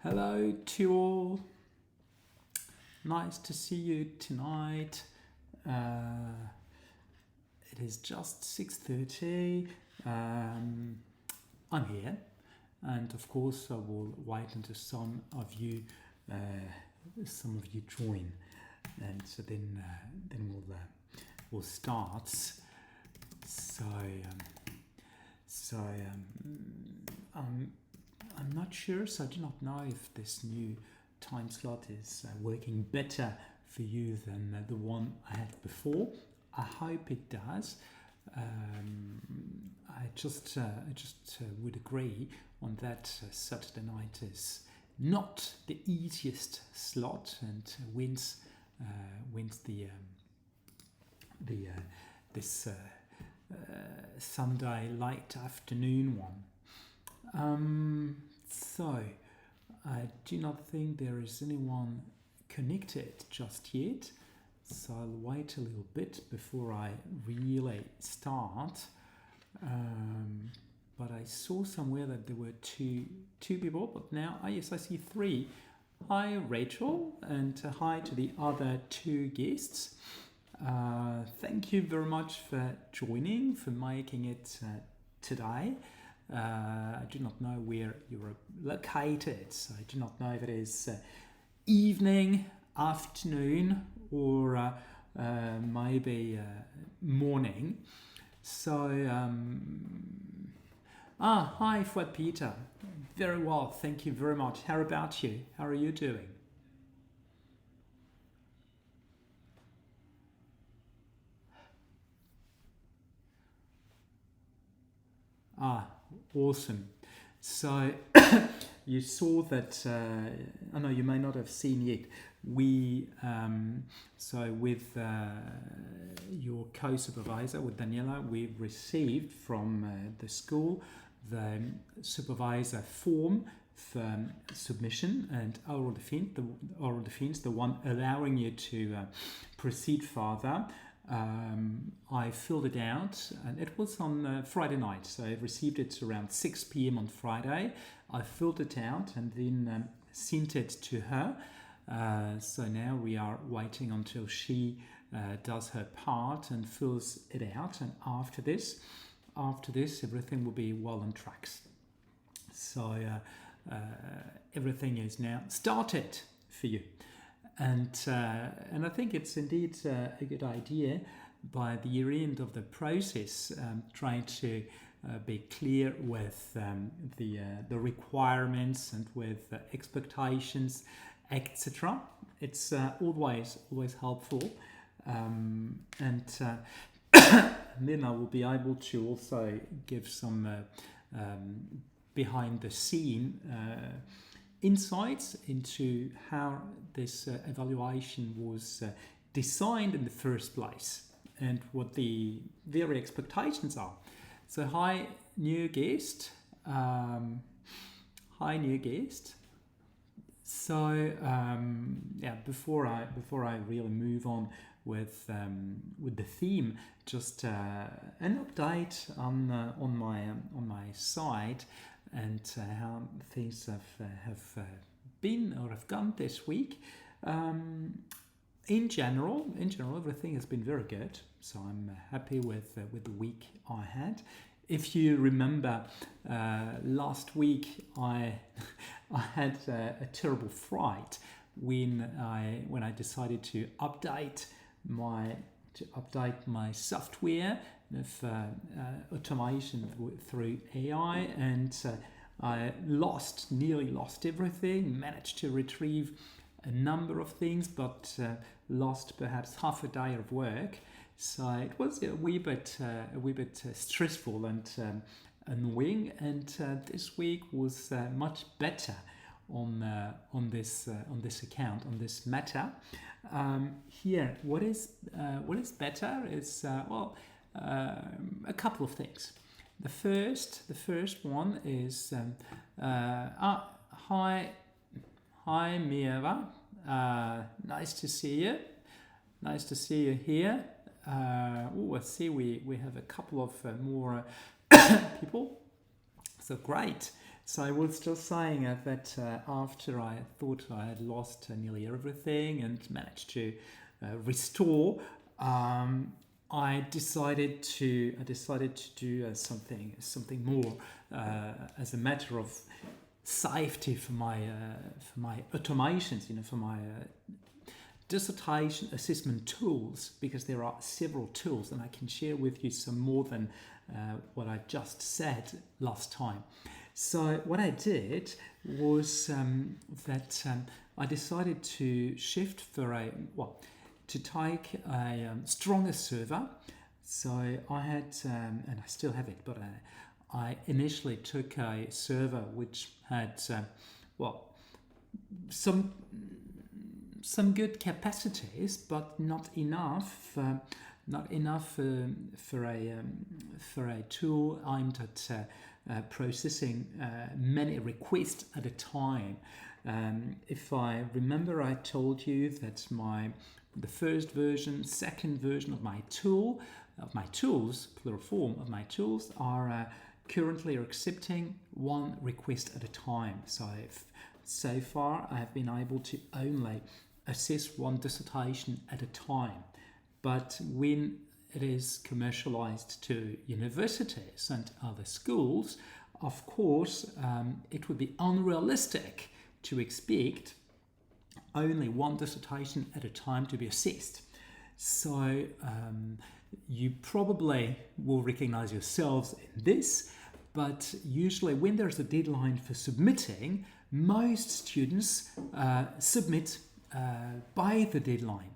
Hello to all. Nice to see you tonight. It is just 6:30. I'm here, and of course I will wait until some of you join, and so then we'll start. I'm not sure, so I do not know if this new time slot is working better for you than the one I had before. I hope it does. I just would agree on that Saturday night is not the easiest slot, and wins this Sunday late afternoon one. So I do not think there is anyone connected just yet, so I'll wait a little bit before I really start. But I saw somewhere that there were two people, but now, yes, I see three. Hi Rachel, and hi to the other two guests. Thank you very much for joining, for making it today. I do not know where you're located, so I do not know if it is evening, afternoon, or maybe morning. So, hi Fred Peter. Very well, thank you very much. How about you? How are you doing? Awesome. So you saw that, I know you may not have seen yet, we, so with your co-supervisor, with Daniela, we received from the school the supervisor form for submission and oral defense, the one allowing you to proceed further. I filled it out, and it was on Friday night, so I received it around 6 p.m. on Friday. I filled it out and then sent it to her. So now we are waiting until she does her part and fills it out, and after this everything will be well on tracks. So everything is now started for you. And I think it's indeed a good idea by the year end of the process, trying to be clear with the requirements and with expectations, etc. It's always helpful, and then I will be able to also give some behind the scene insights into how this evaluation was designed in the first place and what the very expectations are. So hi new guest. So before I really move on with the theme, just an update on my side and how things have been or have gone this week. In general, everything has been very good. So I'm happy with the week I had. If you remember, last week I had a terrible fright when I decided to update my software of automation through AI, and I nearly lost everything. Managed to retrieve a number of things, but lost perhaps half a day of work. So it was a wee bit stressful and annoying. And this week was much better on this account, on this matter. Here, what is better is a couple of things. The first one is hi Mieva, nice to see you. Nice to see you here. I see we have a couple of more people. So great. So I was just saying that after I thought I had lost nearly everything and managed to restore, I decided to do something more as a matter of safety for my automations, for my dissertation assessment tools, because there are several tools, and I can share with you some more than what I just said last time. So what I did was that I decided to shift to take a stronger server. So I had, and I still have it, but I initially took a server which had, some good capacities, but not enough for a tool aimed at processing many requests at a time. If I remember, I told you that the first version, second version of my tools, plural form of my tools, are currently accepting one request at a time. So far I have been able to only assess one dissertation at a time. But when it is commercialized to universities and other schools, of course, it would be unrealistic to expect only one dissertation at a time to be assessed. So you probably will recognize yourselves in this, but usually when there's a deadline for submitting, most students submit by the deadline.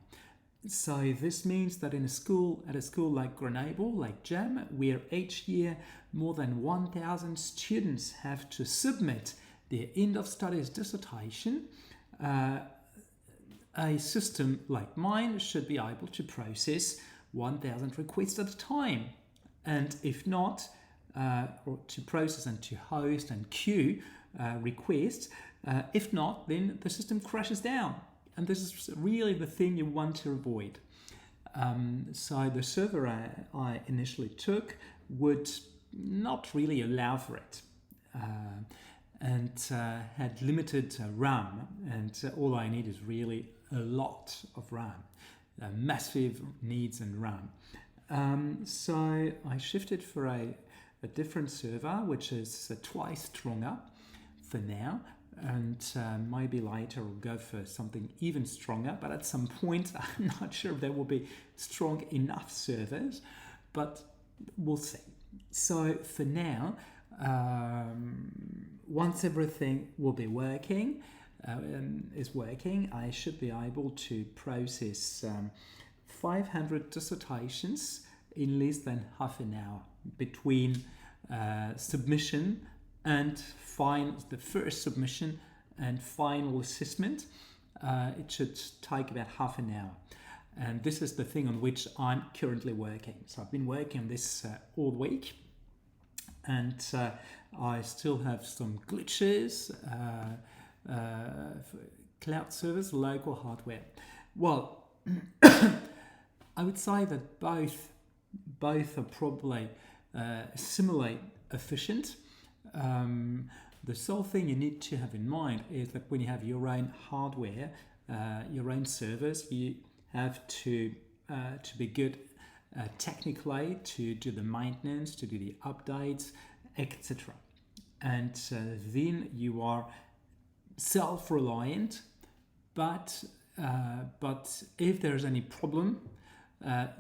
So this means that at a school like Grenoble, like GEM, where each year more than 1,000 students have to submit their end of studies dissertation, a system like mine should be able to process 1,000 requests at a time. And if not, or to process and to host and queue requests, if not, then the system crashes down. And this is really the thing you want to avoid. So the server I initially took would not really allow for it, and had limited RAM, and all I need is really a lot of RAM, massive needs in RAM. So I shifted for a different server, which is twice stronger for now. And maybe later we'll go for something even stronger, but at some point I'm not sure if there will be strong enough servers, but we'll see. So for now, once everything will be working, I should be able to process 500 dissertations in less than half an hour between submission and the first submission and final assessment. It should take about half an hour. And this is the thing on which I'm currently working. So I've been working on this all week, and I still have some glitches, cloud servers, local hardware. Well, I would say that both are probably similarly efficient. The sole thing you need to have in mind is that when you have your own hardware, your own servers, you have to be good technically, to do the maintenance, to do the updates, etc. And then you are self-reliant, but if there's any problem,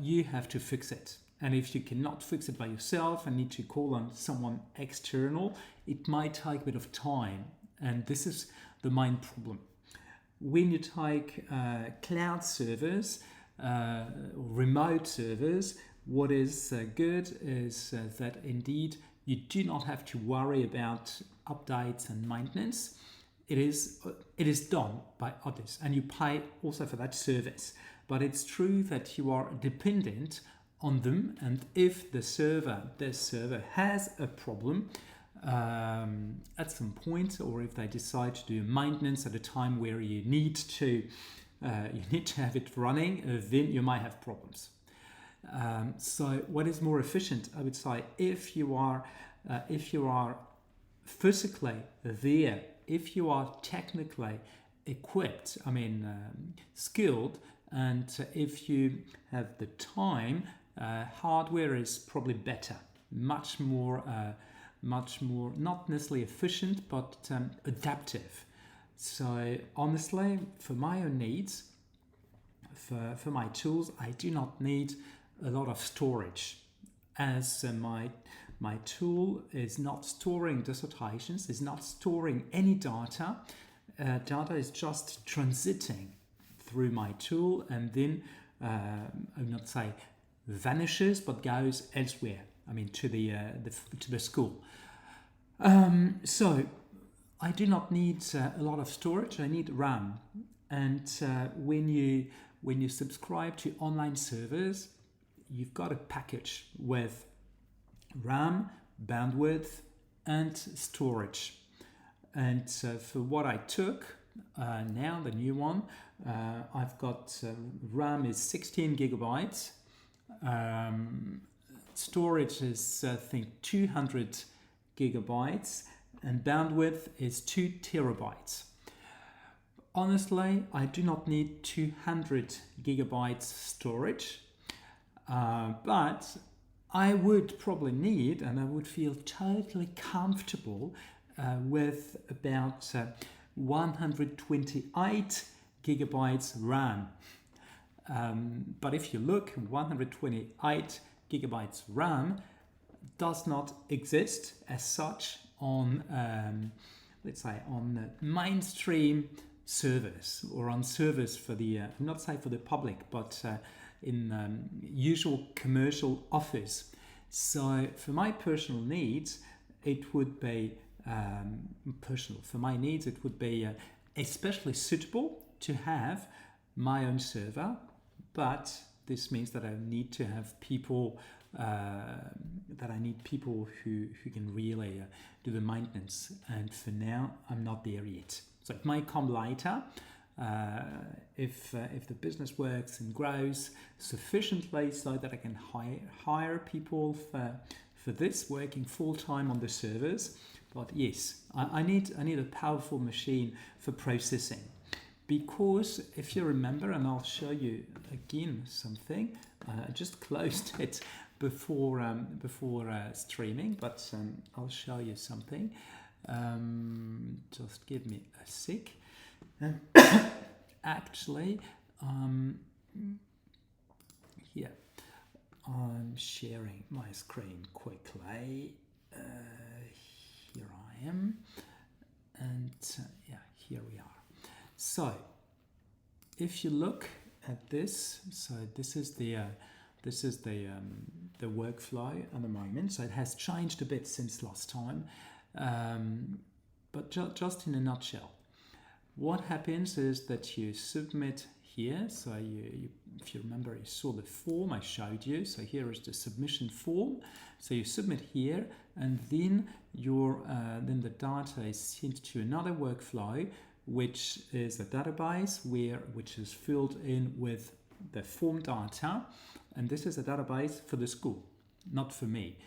you have to fix it. And if you cannot fix it by yourself and need to call on someone external, it might take a bit of time. And this is the main problem. When you take cloud servers, remote servers, what is good is that indeed you do not have to worry about updates and maintenance. It is done by others, and you pay also for that service. But it's true that you are dependent on them, and if this server has a problem at some point, or if they decide to do maintenance at a time where you need to have it running, then you might have problems. So what is more efficient? I would say if you are physically there, if you are technically equipped, skilled, and if you have the time, hardware is probably better, much more, not necessarily efficient, but adaptive. So honestly, for my own needs, for my tools, I do not need a lot of storage, as my tool is not storing dissertations, is not storing any data. Data is just transiting through my tool, and then I would not say vanishes, but goes elsewhere. To the school. So I do not need a lot of storage. I need RAM. And when you subscribe to online servers, you've got a package with RAM, bandwidth, and storage. And for what I took, now the new one, I've got RAM is 16 gigabytes. Storage is, I think, 200 gigabytes, and bandwidth is 2 terabytes. Honestly, I do not need 200 gigabytes storage, but I would probably need, and I would feel totally comfortable with about 128 gigabytes RAM. But if you look, 128 gigabytes RAM does not exist as such on, let's say, on mainstream servers, or on servers for the, not say for the public, but in usual commercial office. So for my personal needs, it would be for my needs, it would be especially suitable to have my own server, but this means that I need to have people, who can really do the maintenance. And for now, I'm not there yet. So it may come later if the business works and grows sufficiently so that I can hire people for this, working full time on the servers. But yes, I need a powerful machine for processing. Because if you remember, and I'll show you again something, I just closed it before streaming, but I'll show you something. Just give me a sec. Actually, here I'm sharing my screen quickly. Here I am, and here we are. So, if you look at this, so this is the workflow at the moment. So it has changed a bit since last time, but just in a nutshell, what happens is that you submit here. So you, if you remember, you saw the form I showed you. So here is the submission form. So you submit here, and then then the data is sent to another workflow, which is a database which is filled in with the form data, and this is a database for the school, not for me.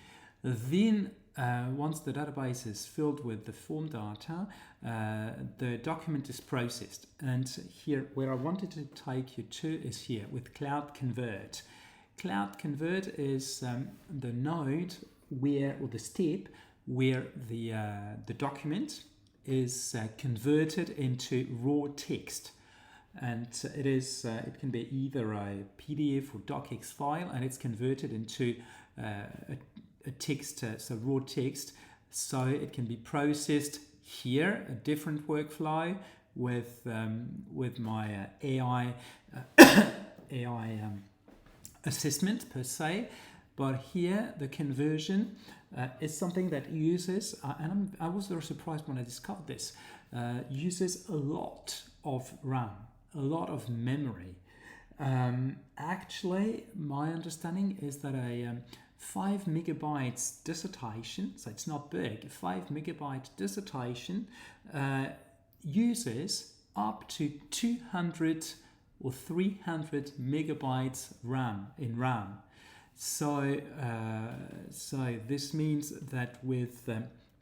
Then once the database is filled with the form data, the document is processed. And here, where I wanted to take you to is here with 𝕬𝕬𝕦. 𝕬𝕬𝕦 is the node or the step where the document is converted into raw text, and it can be either a PDF or docx file, and it's converted into a text, so raw text, so it can be processed here, a different workflow with my AI assessment per se. But here the conversion is something that uses, and I was very surprised when I discovered this, uses a lot of RAM, a lot of memory. Actually, my understanding is that a 5 megabytes dissertation, so it's not big, 5 megabyte dissertation uses up to 200 or 300 megabytes in RAM. So this means that with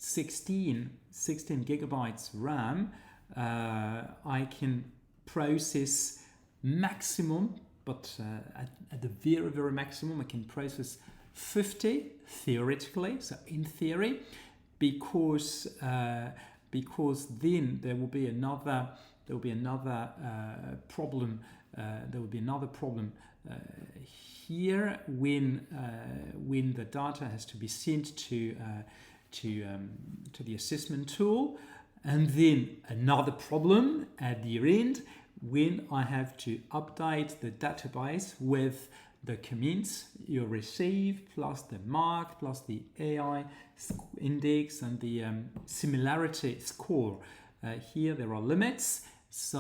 16 gigabytes RAM, I can process maximum, but at the very, very maximum, I can process 50 theoretically, so in theory, because then there will be another problem. There will be another problem here when the data has to be sent to the assessment tool, and then another problem at the end when I have to update the database with the comments you receive, plus the mark, plus the AI index and the similarity score. Here there are limits, so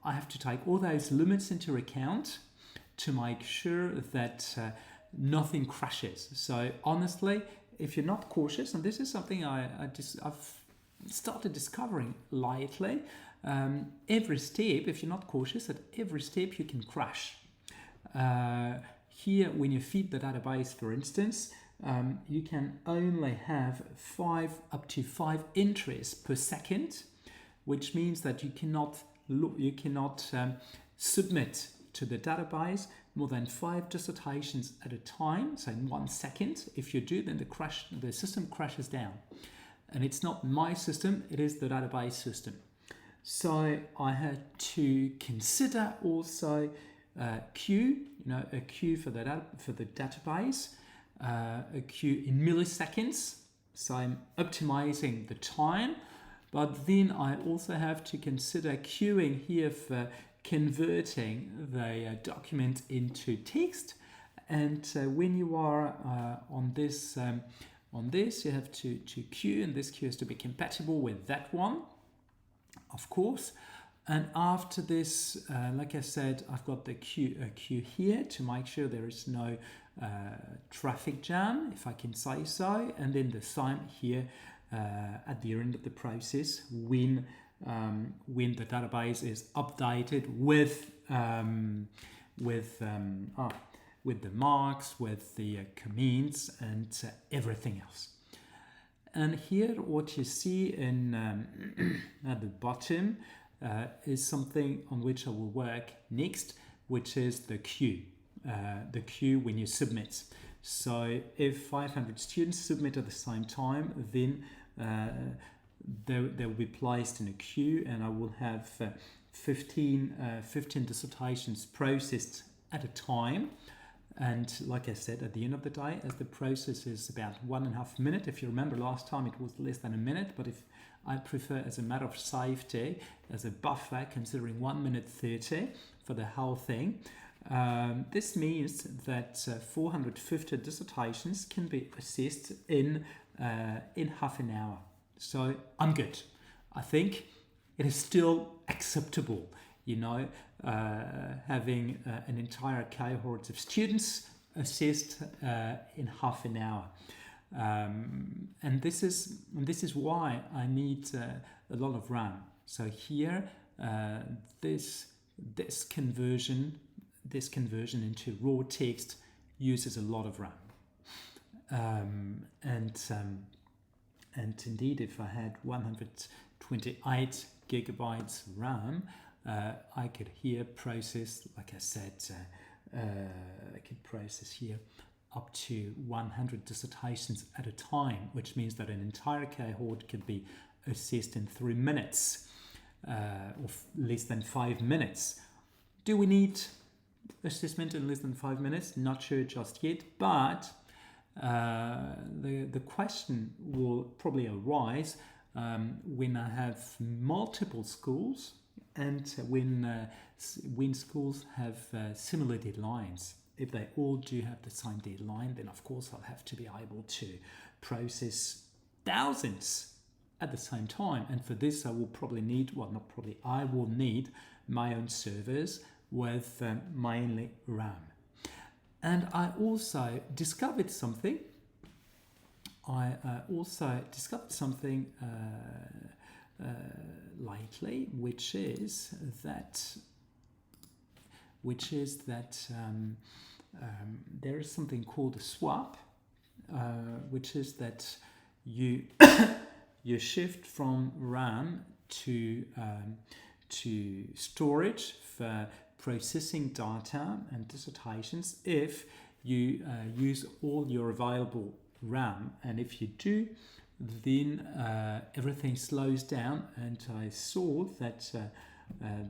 I have to take all those limits into account to make sure that nothing crashes. So honestly, if you're not cautious, and this is something I've started discovering lately, every step, if you're not cautious, at every step you can crash. Here, when you feed the database, for instance, you can only have up to 5 entries per second, which means that you cannot submit to the database more than 5 dissertations at a time, so in 1 second. If you do, then the system crashes down. And it's not my system, it is the database system. So I had to consider also queue, a queue for the database, a queue in milliseconds. So I'm optimizing the time, but then I also have to consider queuing here for converting the document into text. And when you are on this, you have to queue, and this queue has to be compatible with that one, of course. And after this, like I said, I've got the queue here to make sure there is no traffic jam, if I can say so, and then the same here at the end of the process when the database is updated with the marks, with the comments, and everything else. And here, what you see in at the bottom is something on which I will work next, which is the queue. The queue when you submit. So if 500 students submit at the same time, then they will be placed in a queue, and I will have 15 dissertations processed at a time. And like I said, at the end of the day, as the process is about 1.5 minutes, if you remember last time it was less than a minute, but if I prefer, as a matter of safety, as a buffer, considering 1 minute 30 for the whole thing, this means that 450 dissertations can be assessed in half an hour. So I'm good. I think it is still acceptable, having an entire cohort of students assessed in half an hour. And this is why I need a lot of RAM. So here, this conversion into raw text uses a lot of RAM. And indeed, if I had 128 gigabytes RAM, I could here process, like I said, I could process here up to 100 dissertations at a time, which means that an entire cohort could be assessed in 3 minutes, or less than 5 minutes. Do we need assessment in less than 5 minutes? Not sure just yet, but the question will probably arise when I have multiple schools and when schools have similar deadlines. If they all do have the same deadline, then of course I'll have to be able to process thousands at the same time. And for this I will probably need, I will need my own servers with mainly RAM. And I also discovered something. Lately, which is that there is something called a swap. which is that you you shift from RAM to storage for processing data and dissertations if you use all your available RAM, and if you do, then everything slows down. And I saw that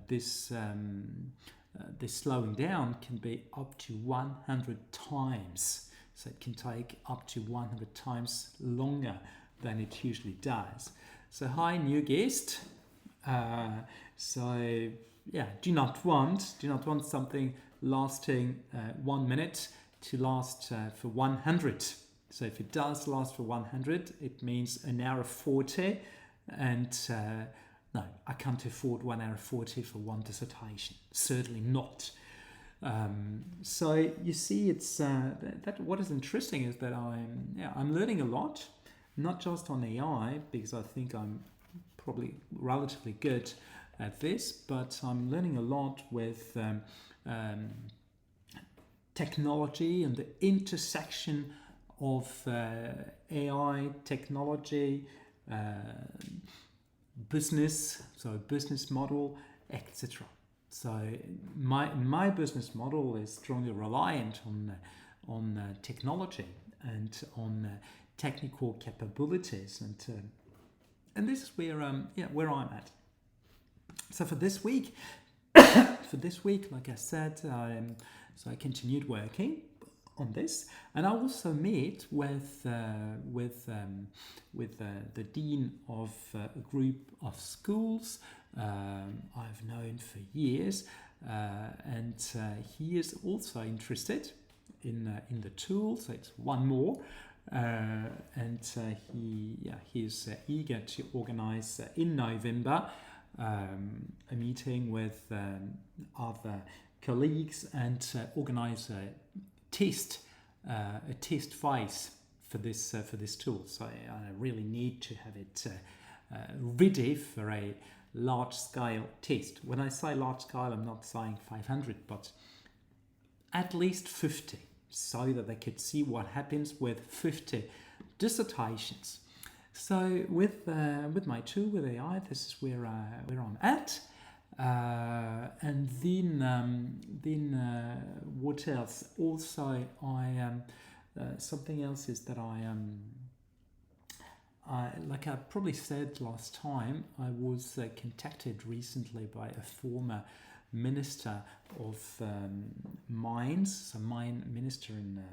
this slowing down can be up to 100 times. So it can take up to 100 times longer than it usually does. So hi, new guest. So yeah, do not want something lasting 1 minute to last for 100. So if it does last for 100, it means an hour 40, and no, I can't afford 1 hour 40 for one dissertation. Certainly not. So you see, it's that. What is interesting is that I'm learning a lot, not just on AI, because I think I'm probably relatively good at this, but I'm learning a lot with technology and the intersection of AI, technology, business, so business model, etc. So my business model is strongly reliant on technology and on technical capabilities, and this is where I'm at. So for this week, like I said, I continued working on this, and I also met with the dean of a group of schools I've known for years, and he is also interested in the tool. So it's one more, and he's eager to organize in November a meeting with other colleagues and organize a test phase for this tool. So I really need to have it ready for a large-scale test. When I say large-scale, I'm not saying 500, but at least 50, so that they could see what happens with 50 dissertations. So with my tool, with AI, this is where I'm at. And then what else? Also, something else is that like I probably said last time, I was contacted recently by a former minister of mines, so mine minister in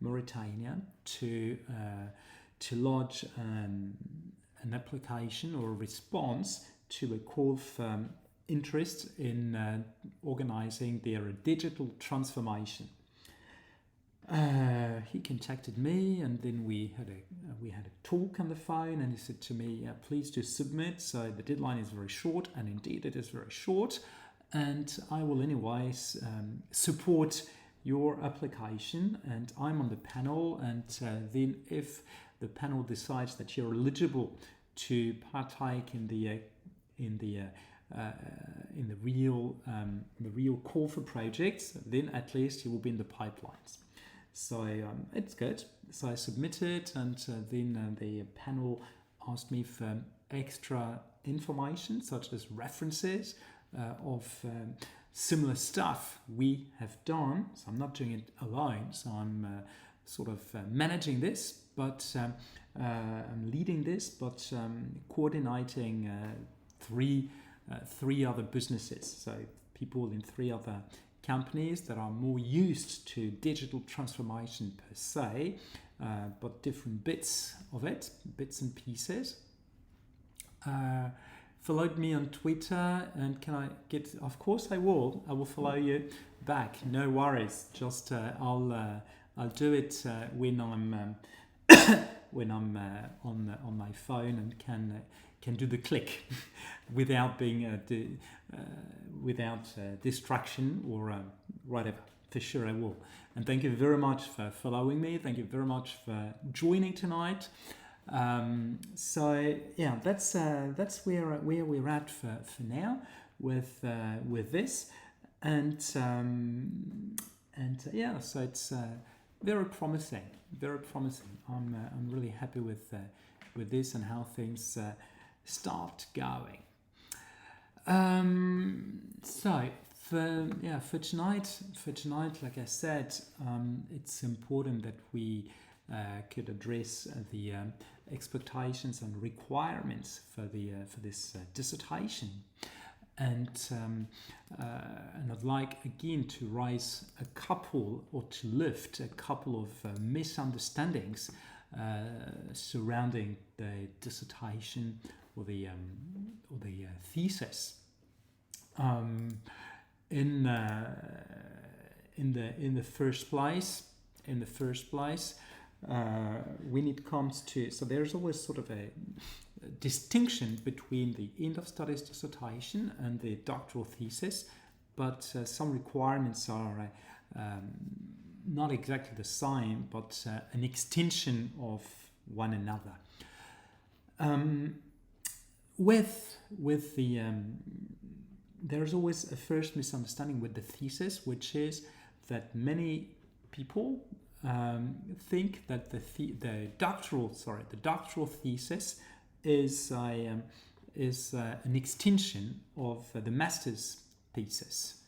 Mauritania, to lodge an application or a response to a call for interest in organizing their digital transformation. He contacted me, and then we had a talk on the phone, and he said to me, please do submit. So the deadline is very short, and indeed it is very short, and I will anyways support your application, and I'm on the panel, and then if the panel decides that you're eligible to partake in the real call for projects, then at least you will be in the pipelines. So it's good. So I submitted, and then the panel asked me for extra information, such as references of similar stuff we have done. So I'm not doing it alone. So I'm sort of managing this, but I'm leading this, but coordinating three other businesses. So people in 3 other companies that are more used to digital transformation per se, but different bits of it, bits and pieces. Followed me on Twitter, and can I get? Of course, I will. I will follow you back. No worries. Just I'll do it when I'm on my phone and can do the click without being without distraction or whatever. For sure I will. And thank you very much for following me. Thank you very much for joining tonight. So yeah, that's where we're at for now with this, and yeah, so it's very promising. Very promising. I'm really happy with this and how things start going. So for tonight, like I said, it's important that we could address the expectations and requirements for this dissertation, and I'd like again to raise a couple, or to lift a couple of misunderstandings surrounding the dissertation or the thesis. In the first place, when it comes to, so there's always sort of a distinction between the end of studies dissertation and the doctoral thesis, but some requirements are not exactly the same, but an extension of one another. With the there's always a first misunderstanding with the thesis, which is that many people think that the doctoral thesis is an extension of the master's thesis.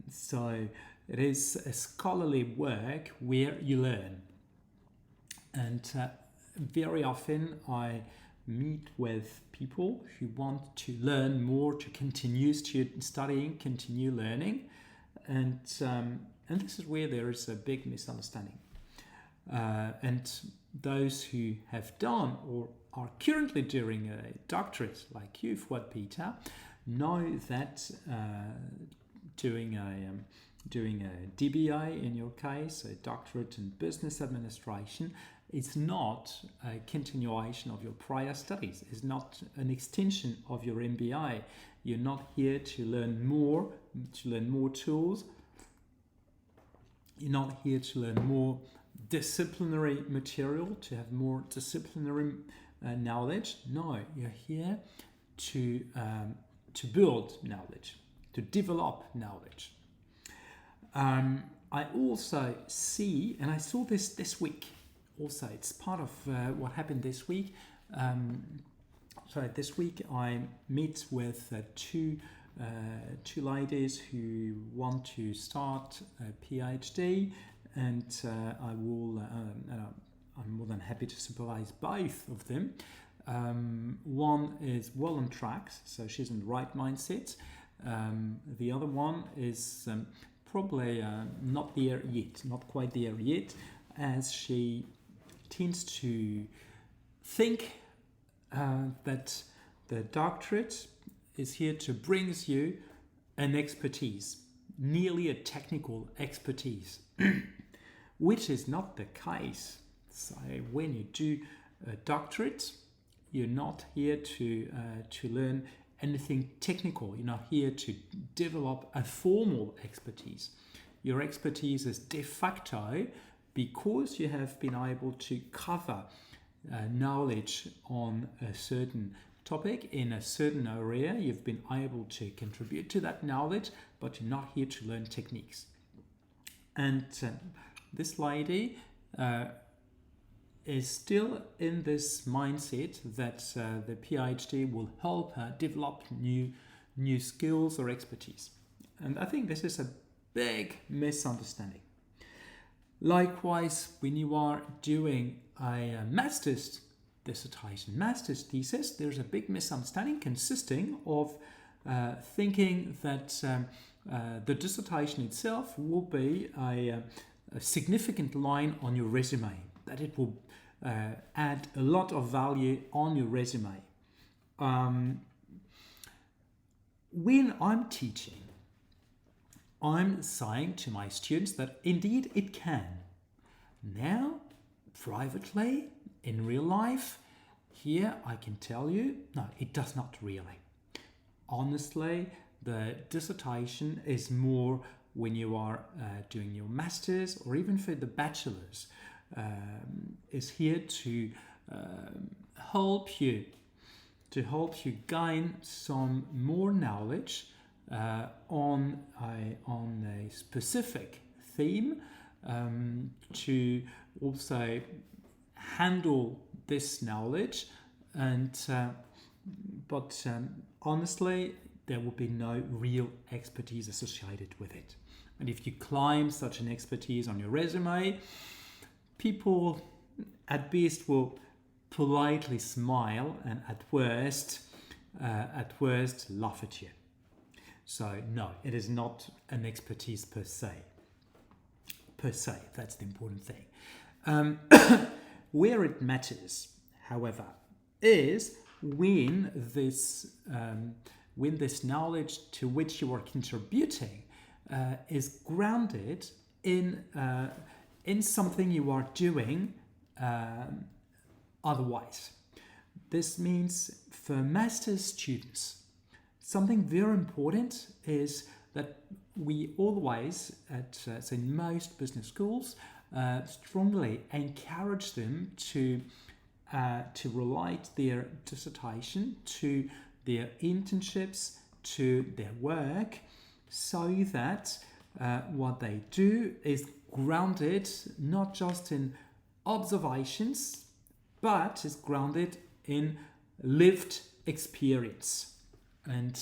So it is a scholarly work where you learn, and very often I meet with people who want to learn more, to continue studying, continue learning, and this is where there is a big misunderstanding. And those who have done or are currently doing a doctorate, like you, Peter, know that doing a DBA in your case, a doctorate in business administration, it's not a continuation of your prior studies. It's not an extension of your MBA. You're not here to learn more tools. You're not here to learn more disciplinary material, to have more disciplinary knowledge. No, you're here to build knowledge, to develop knowledge. I also see, and I saw this week. Also, it's part of what happened this week. So this week I meet with two ladies who want to start a PhD, and I'm more than happy to supervise both of them. One is well on track, so she's in the right mindset. The other one is probably not quite there yet, as she tends to think that the doctorate is here to bring you an expertise, nearly a technical expertise, which is not the case. So when you do a doctorate, you're not here to learn anything technical. You're not here to develop a formal expertise. Your expertise is de facto because you have been able to cover knowledge on a certain topic in a certain area. You've been able to contribute to that knowledge, but you're not here to learn techniques. And this lady is still in this mindset that the PhD will help her develop new skills or expertise. And I think this is a big misunderstanding. Likewise, when you are doing a master's dissertation, master's thesis, there's a big misunderstanding consisting of thinking that the dissertation itself will be a significant line on your resume, that it will add a lot of value on your resume. When I'm teaching, I'm saying to my students that indeed it can. Now, privately, in real life, here I can tell you, no, it does not really. Honestly, the dissertation is more when you are doing your master's or even for the bachelor's, is here to help you gain some more knowledge on a specific theme to also handle this knowledge, and but honestly, there will be no real expertise associated with it. And if you claim such an expertise on your resume, people at best will politely smile and at worst laugh at you. So no, it is not an expertise per se. That's the important thing. Where it matters, however, is when this knowledge to which you are contributing is grounded in something you are doing otherwise. This means for master's students, something very important is that we always, in most business schools, strongly encourage them to relate their dissertation to their internships, to their work, so that what they do is grounded not just in observations, but is grounded in lived experience. And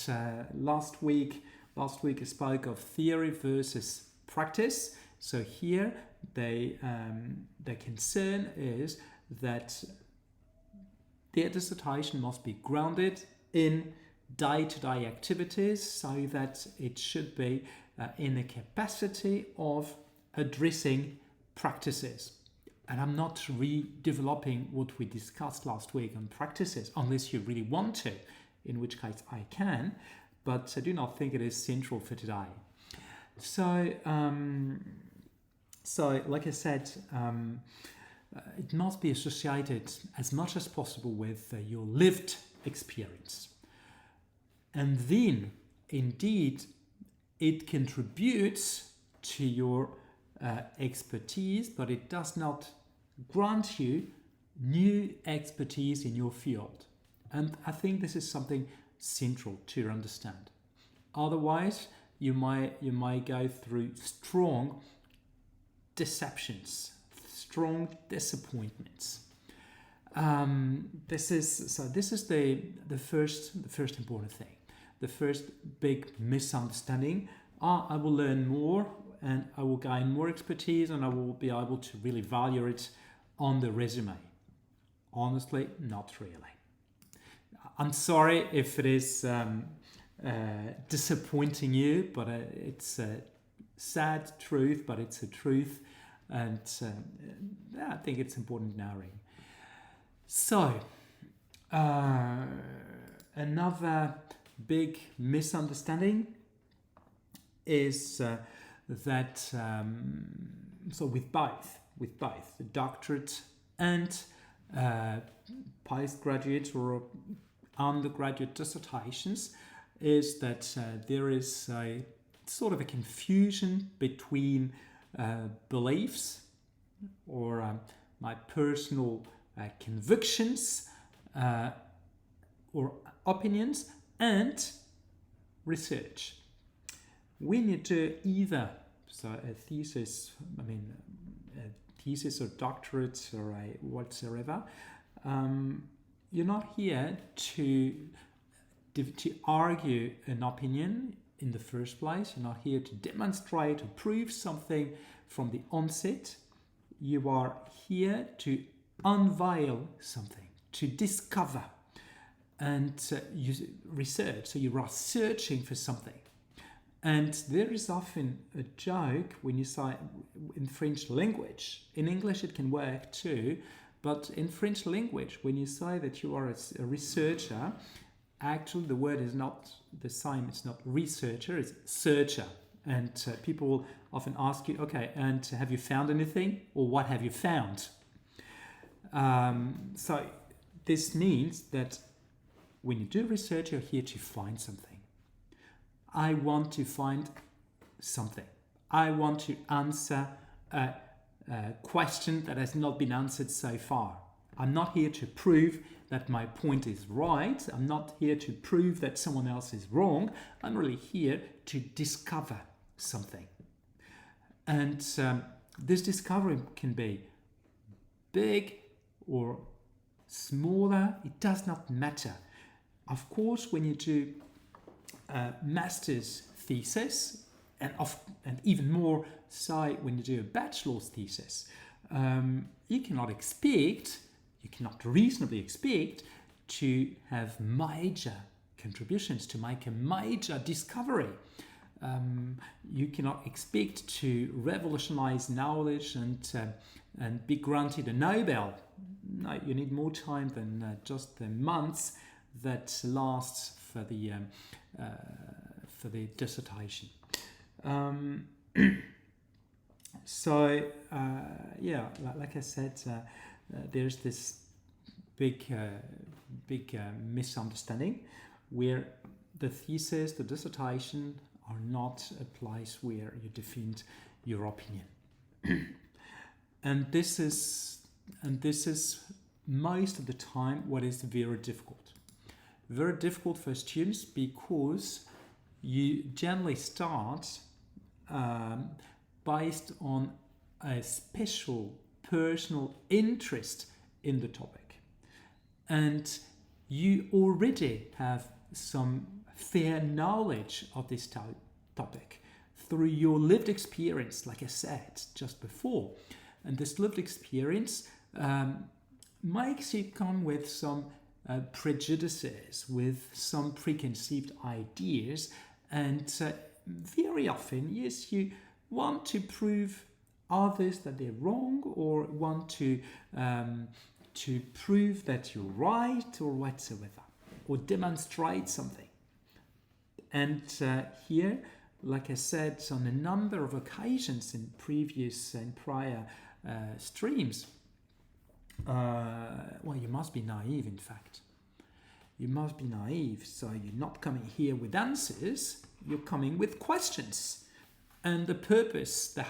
last week I spoke of theory versus practice. So here the concern is that their dissertation must be grounded in day-to-day activities, so that it should be in the capacity of addressing practices. And I'm not redeveloping what we discussed last week on practices, unless you really want to, in which case I can, but I do not think it is central for today. So like I said, it must be associated as much as possible with your lived experience. And then, indeed, it contributes to your expertise, but it does not grant you new expertise in your field. And I think this is something central to understand. Otherwise, you might go through strong deceptions, strong disappointments. This is the first important thing. The first big misunderstanding. I will learn more and I will gain more expertise and I will be able to really value it on the resume. Honestly, not really. I'm sorry if it is disappointing you, but it's a sad truth, but it's a truth, and I think it's important knowing. So, another big misunderstanding is that so with both the doctorate and postgraduate or undergraduate dissertations, is that there is a sort of a confusion between beliefs or my personal convictions or opinions and research. When you do either, so a thesis or doctorate or a whatsoever, you're not here to argue an opinion in the first place. You're not here to demonstrate or prove something from the onset. You are here to unveil something, to discover and research. So you are searching for something. And there is often a joke when you say in French language. In English it can work too, but in French language, when you say that you are a researcher, actually the word is not the same. It's not researcher, it's searcher. And people will often ask you, okay, and have you found anything? Or what have you found? So this means that when you do research, you're here to find something. I want to find something. I want to answer a question that has not been answered so far. I'm not here to prove that my point is right. I'm not here to prove that someone else is wrong. I'm really here to discover something. And This discovery can be big or smaller, it does not matter. Of course, when you do a master's thesis, and even more so when you do a bachelor's thesis, you cannot reasonably expect to have major contributions, to make a major discovery. You cannot expect to revolutionize knowledge and be granted a Nobel. No, you need more time than just the months that lasts for the dissertation. Like I said, there's this big misunderstanding where the thesis, the dissertation are not a place where you defend your opinion. And this is most of the time what is very difficult. Very difficult for students because you generally start based on a special personal interest in the topic. And you already have some fair knowledge of this topic through your lived experience, like I said just before. And this lived experience makes you come with some prejudices, with some preconceived ideas, and very often, yes, you want to prove others that they're wrong, or want to prove that you're right, or whatsoever, or demonstrate something. And here, like I said, on a number of occasions in previous and prior streams, you must be naive, in fact. You must be naive, so you're not coming here with answers, you're coming with questions. And the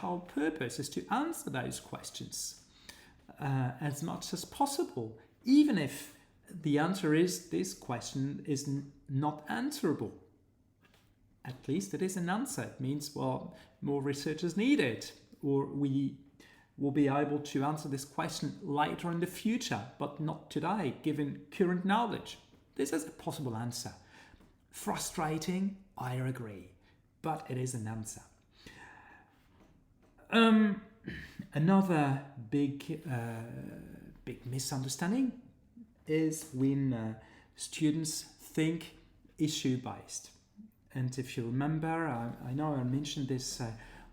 whole purpose is to answer those questions as much as possible, even if the answer is this question is not answerable. At least it is an answer. It means, well, more research is needed, or we will be able to answer this question later in the future, but not today, given current knowledge. This is a possible answer. Frustrating, I agree, but it is an answer. Another big misunderstanding is when students think issue-based. And if you remember, I know I mentioned this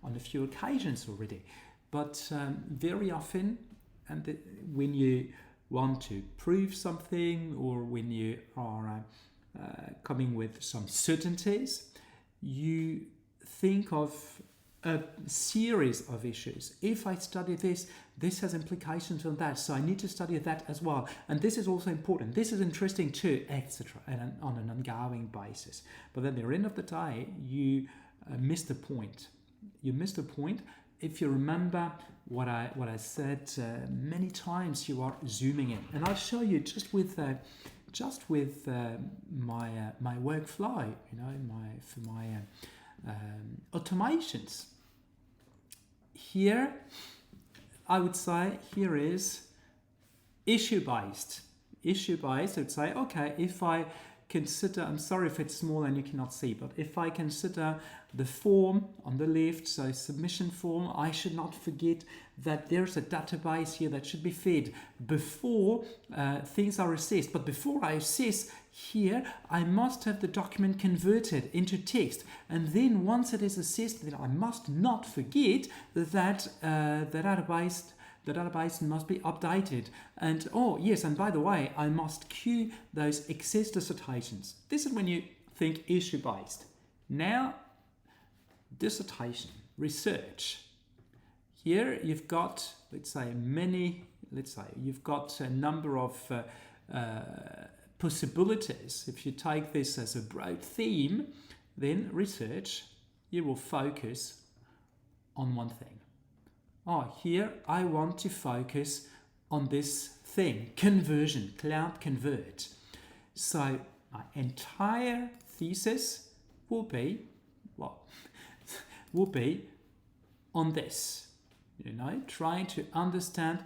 on a few occasions already, but very often, when you want to prove something, or when you are coming with some certainties, you think of a series of issues. If I study this, this has implications on that, so I need to study that as well. And this is also important. This is interesting too, etc. And on an ongoing basis. But at the end of the day, you miss the point. You miss the point. If you remember what I said many times, you are zooming in. And I'll show you just with my workflow, for my automations. Here, I would say, here is issue-based. Issue-based, I would say, okay, if I consider, I'm sorry if it's small and you cannot see, but if I consider the form on the left, so submission form, I should not forget that there's a database here that should be fed before things are assessed. But before I assess here, I must have the document converted into text. And then once it is assessed, then I must not forget that the database must be updated. And oh yes, and by the way, I must queue those excess dissertations. This is when you think issue-based. Now, dissertation, research. Here you've got, you've got a number of possibilities. If you take this as a broad theme, then research, you will focus on one thing. Oh, here I want to focus on this thing, conversion, cloud convert. So my entire thesis will be on this. trying to understand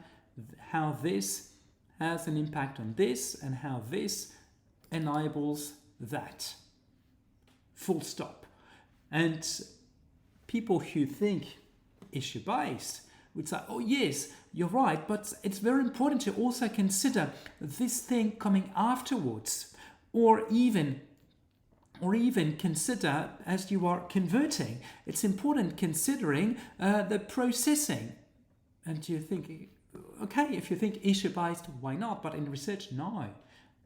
how this has an impact on this and how this enables that. Full stop. And people who think issue-based would say, oh yes, you're right, but it's very important to also consider this thing coming afterwards, or even consider as you are converting. It's important considering the processing. And you think, okay, if you think issue-based, why not? But in research, no.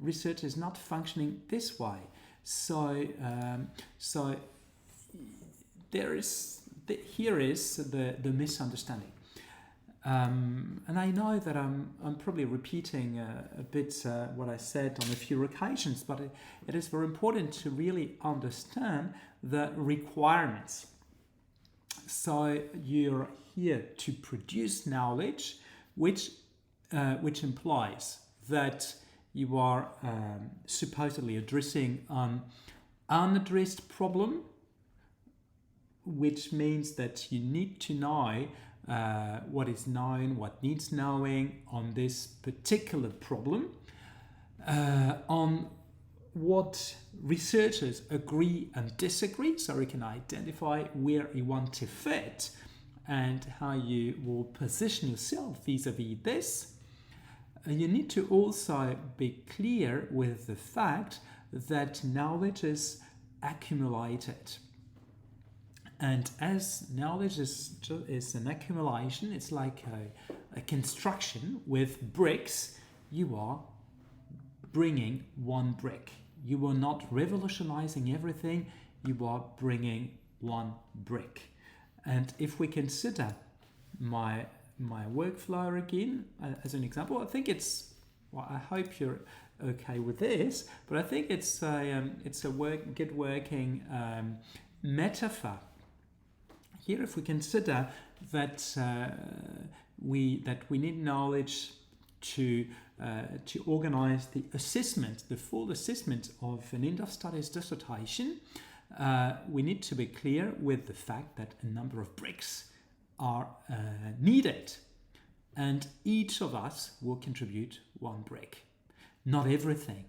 Research is not functioning this way. So here is the misunderstanding. And I know that I'm probably repeating a bit what I said on a few occasions, but it is very important to really understand the requirements. So you're here to produce knowledge, which implies that you are supposedly addressing an unaddressed problem, which means that you need to know what is known, what needs knowing on this particular problem, on what researchers agree and disagree, so you can identify where you want to fit and how you will position yourself vis-a-vis this. You need to also be clear with the fact that knowledge is accumulated. And as knowledge is an accumulation, it's like a construction with bricks. You are bringing one brick. You are not revolutionizing everything. You are bringing one brick. And if we consider my workflow again as an example, I think I hope you're okay with this, but I think it's a good working metaphor. Here, if we consider that we need knowledge to organize the full assessment of an in-depth studies dissertation, we need to be clear with the fact that a number of bricks are needed, and each of us will contribute one brick. Not everything.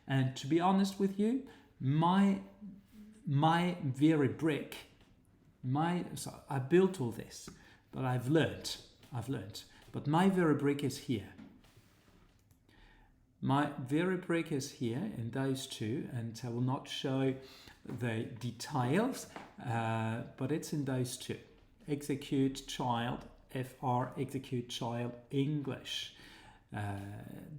And to be honest with you, my very brick, so I built all this, but I've learned, but my very brick is here. My very brick is here in those two, and I will not show the details, but it's in those two. Execute child, FR, execute child, English.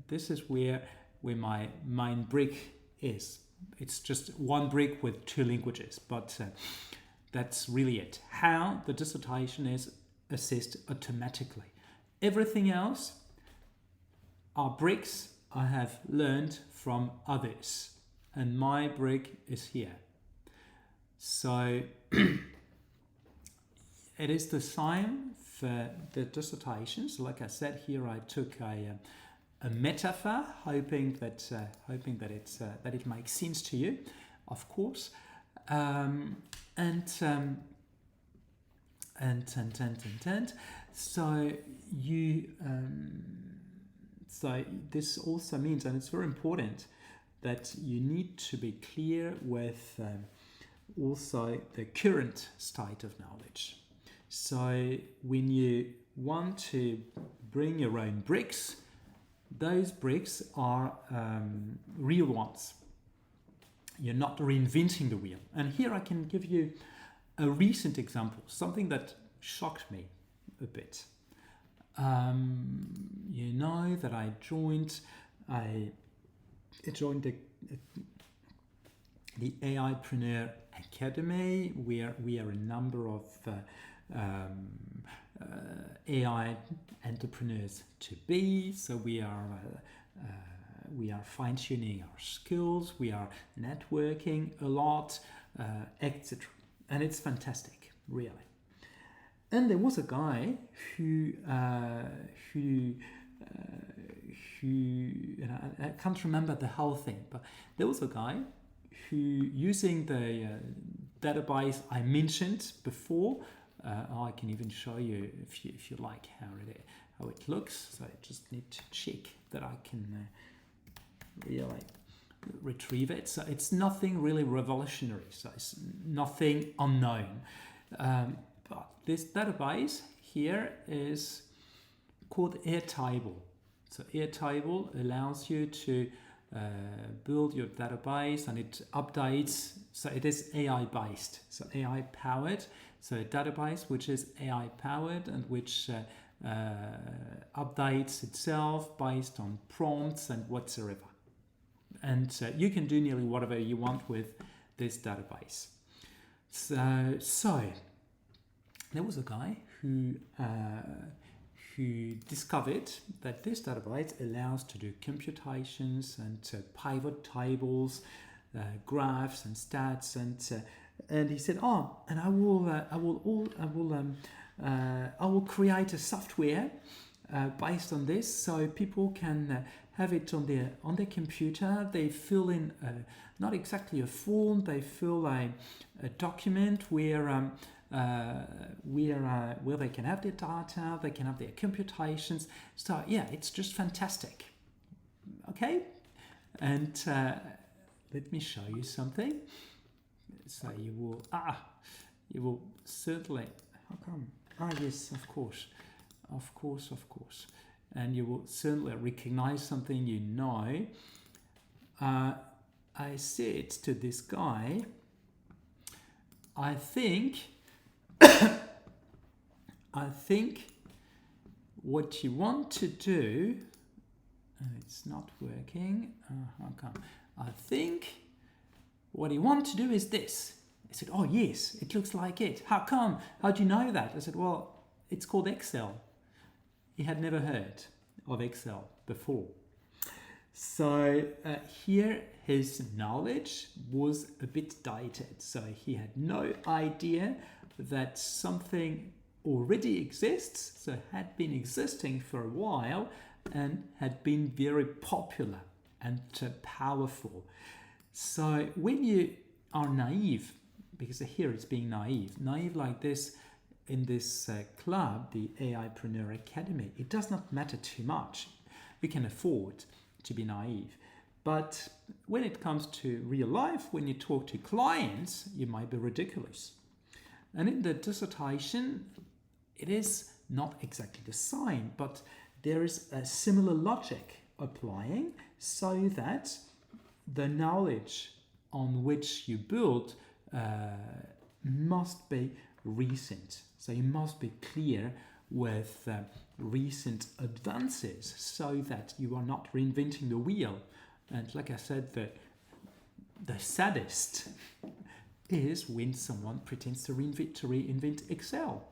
This is where my main brick is. It's just one brick with two languages, but that's really it. How the dissertation is assessed automatically. Everything else are bricks I have learned from others, and my brick is here. So it is the same for the dissertations. Like I said here, I took a metaphor, hoping that it makes sense to you, of course, and so you so this also means, and it's very important, that you need to be clear with also the current state of knowledge. So when you want to bring your own bricks, those bricks are real ones. You're not reinventing the wheel. And here I can give you a recent example, something that shocked me a bit. You know that I joined the 𝕬𝕦𝕦𝕦 Academy, where we are a number of AI entrepreneurs to be. So we are fine-tuning our skills, we are networking a lot, etc. And it's fantastic, really. And there was a guy who I can't remember the whole thing, but there was a guy who, using the database I mentioned before, I can even show you if you like how it looks. So I just need to check that I can really retrieve it. So it's nothing really revolutionary. So it's nothing unknown. But this database here is called Airtable. So Airtable allows you to build your database, and it updates. So it is AI based, so AI powered. So a database which is AI powered and which updates itself based on prompts and whatsoever. And you can do nearly whatever you want with this database. So there was a guy who discovered that this database allows to do computations and pivot tables, graphs and stats, and he said, and I will create a software based on this, so people can have it on their computer. They fill in not exactly a form, they fill a document where they can have their data, they can have their computations. So yeah, it's just fantastic. Okay, and let me show you something. So you will certainly. How come? Yes, of course, and you will certainly recognize something. You know, I said to this guy, I think what you want to do, it's not working. How come? I think what you want to do is this. I said, oh yes, it looks like it. How come? How do you know that? I said, well, it's called Excel. He had never heard of Excel before. So here his knowledge was a bit dated. So he had no idea that something already exists, so had been existing for a while and had been very popular and powerful. So when you are naive, because here it's being naive like this in this club, the AIpreneur Academy, it does not matter too much. You can afford to be naive. But when it comes to real life, when you talk to clients, you might be ridiculous. And in the dissertation, it is not exactly the same, but there is a similar logic applying so that the knowledge on which you build must be recent. So you must be clear with recent advances so that you are not reinventing the wheel. And like I said, the saddest is when someone pretends to reinvent Excel.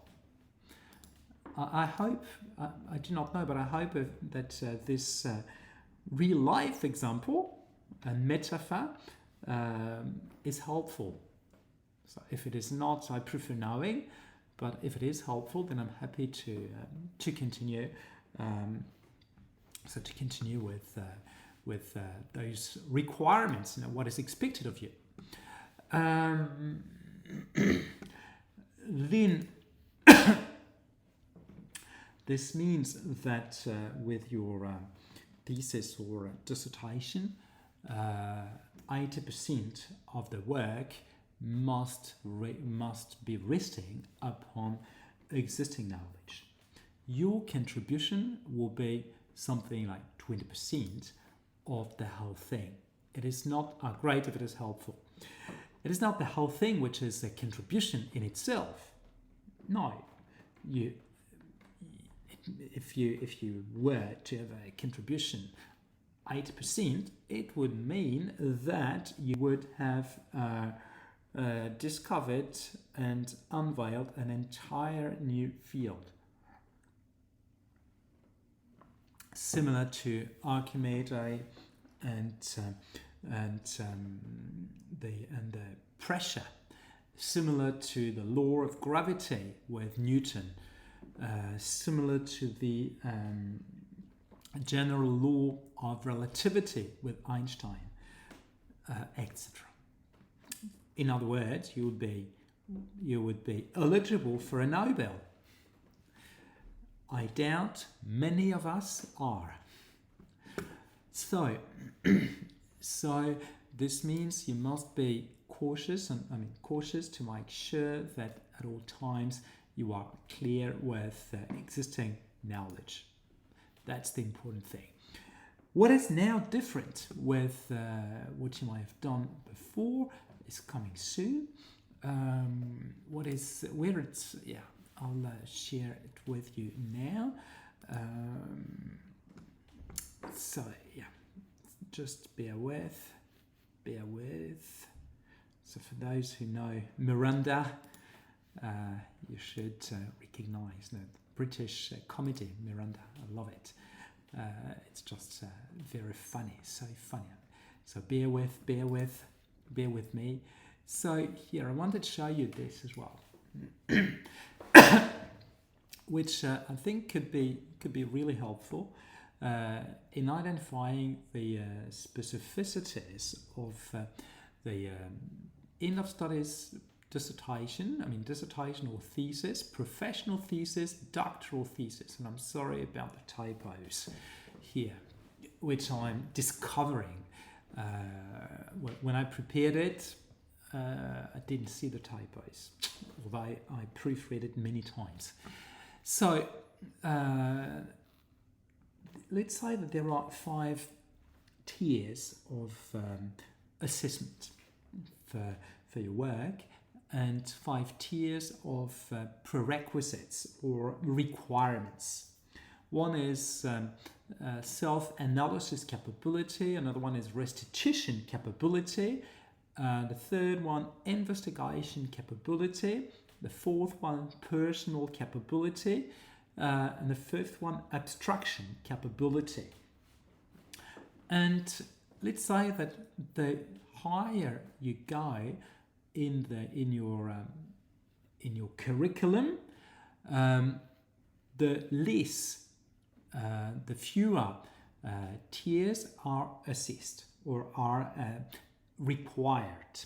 I hope, I do not know, but I hope that this real life example and metaphor is helpful. So if it is not, I prefer knowing, but if it is helpful, then I'm happy to continue. So to continue with those requirements, what is expected of you. Then this means that with your thesis or dissertation, 80% of the work must be resting upon existing knowledge. Your contribution will be something like 20% of the whole thing. It is not great if it is helpful. It is not the whole thing which is a contribution in itself. No, if you were to have a contribution 8%, it would mean that you would have discovered and unveiled an entire new field, similar to Archimedes and the pressure, similar to the law of gravity with Newton, similar to the general law of relativity with Einstein, etc. In other words, you would be you would be eligible for a Nobel. I doubt many of us are. So, so this means you must be cautious, and cautious to make sure that at all times you are clear with existing knowledge. That's the important thing. What is now different with what you might have done before is coming soon. I'll share it with you now. Just bear with. So for those who know Miranda, you should recognize the British comedy Miranda. I love it. It's just very funny, so funny. So bear with me. So here I wanted to show you this as well, which I think could be really helpful in identifying the specificities of the end of studies dissertation or thesis, professional thesis, doctoral thesis. And I'm sorry about the typos here, which I'm discovering. When I prepared it, I didn't see the typos, although I proofread it many times. So let's say that there are 5 tiers of assessment for your work, and 5 tiers of prerequisites or requirements. One is self-analysis capability, another one is restitution capability, the third one investigation capability, the fourth one personal capability, and the fifth one abstraction capability. And let's say that the higher you go in your curriculum, the fewer tiers are assessed or are required.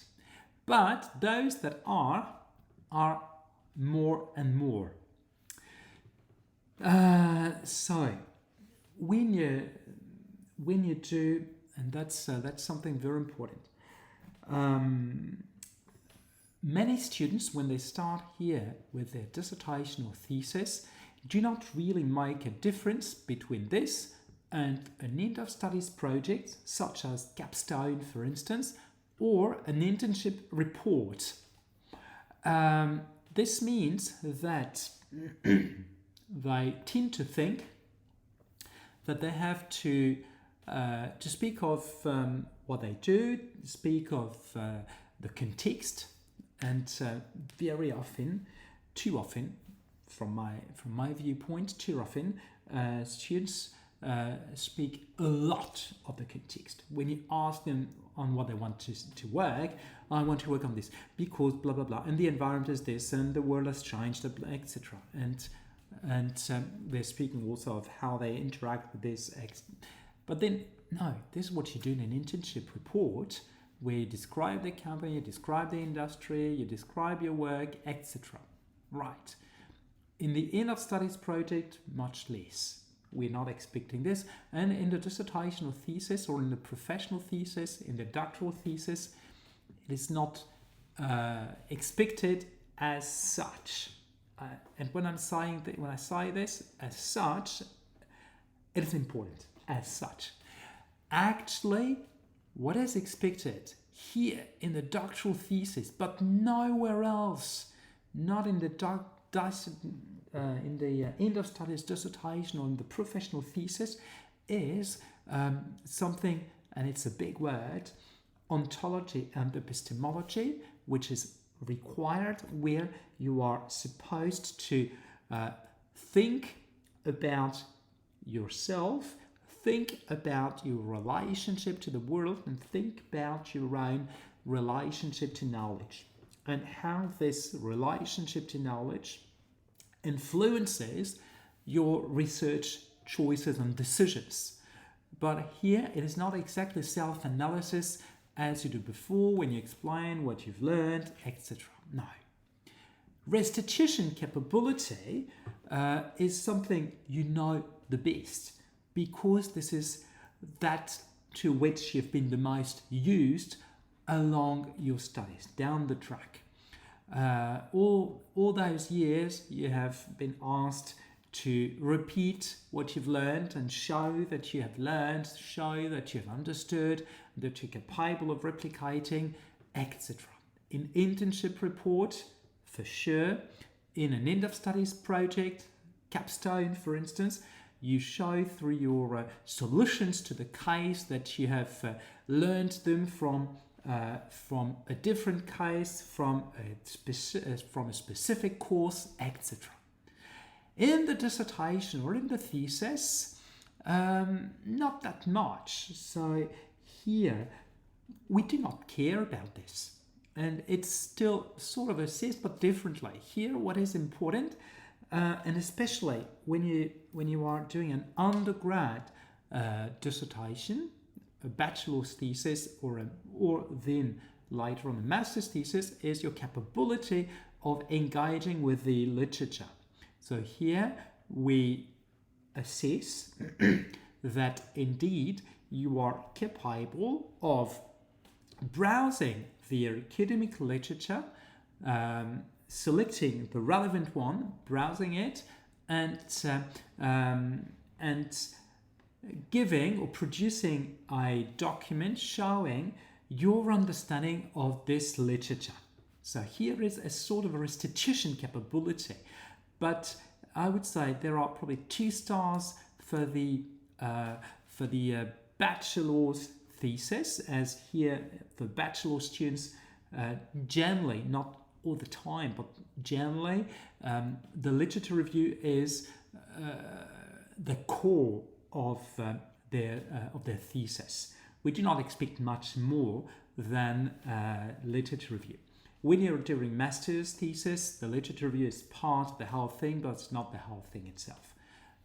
But those that are more and more. So when you do, and that's something very important. Many students, when they start here with their dissertation or thesis, do not really make a difference between this and an end of studies project, such as capstone, for instance, or an internship report. This means that they tend to think that they have to speak of what they do, speak of the context, and very often, too often, from my viewpoint, too often, students speak a lot of the context. When you ask them on what they want to work, I want to work on this because blah blah blah, and the environment is this, and the world has changed, etc. And they're speaking also of how they interact with this. But then, no, this is what you do in an internship report, where you describe the company, you describe the industry, you describe your work, etc. Right. In the end of studies project, much less. We're not expecting this. And in the dissertation or thesis, or in the professional thesis, in the doctoral thesis, it is not expected as such. And when I say this as such, it is important as such. Actually, what is expected here in the doctoral thesis, but nowhere else, not in the end of studies dissertation or in the professional thesis, is something, and it's a big word, ontology and epistemology, which is required, where you are supposed to think about yourself, think about your relationship to the world, and think about your own relationship to knowledge, and how this relationship to knowledge influences your research choices and decisions. But here it is not exactly self-analysis as you do before, when you explain what you've learned, etc. No, Restitution capability is something you know the best, because this is that to which you've been the most used along your studies, down the track. All those years you have been asked to repeat what you've learned and show that you have learned, show that you've understood, that you're capable of replicating, etc. In internship report, for sure. In an end of studies project, capstone for instance, you show through your solutions to the case that you have learned them from a different case, from a specific course, etc. In the dissertation or in the thesis, not that much. So here, we do not care about this. And it's still sort of assessed, but differently. Here, what is important, and especially when you are doing an undergrad dissertation, a bachelor's thesis, or then later on a master's thesis, is your capability of engaging with the literature. So here we assess that indeed you are capable of browsing the academic literature, selecting the relevant one, browsing it, and giving or producing a document showing your understanding of this literature. So here is a sort of a restitution capability, but I would say there are probably 2 stars for the bachelor's thesis, as here for bachelor students, generally, not all the time, but generally, the literature review is the core of their thesis. We do not expect much more than literature review. When you're doing master's thesis, the literature review is part of the whole thing, but it's not the whole thing itself.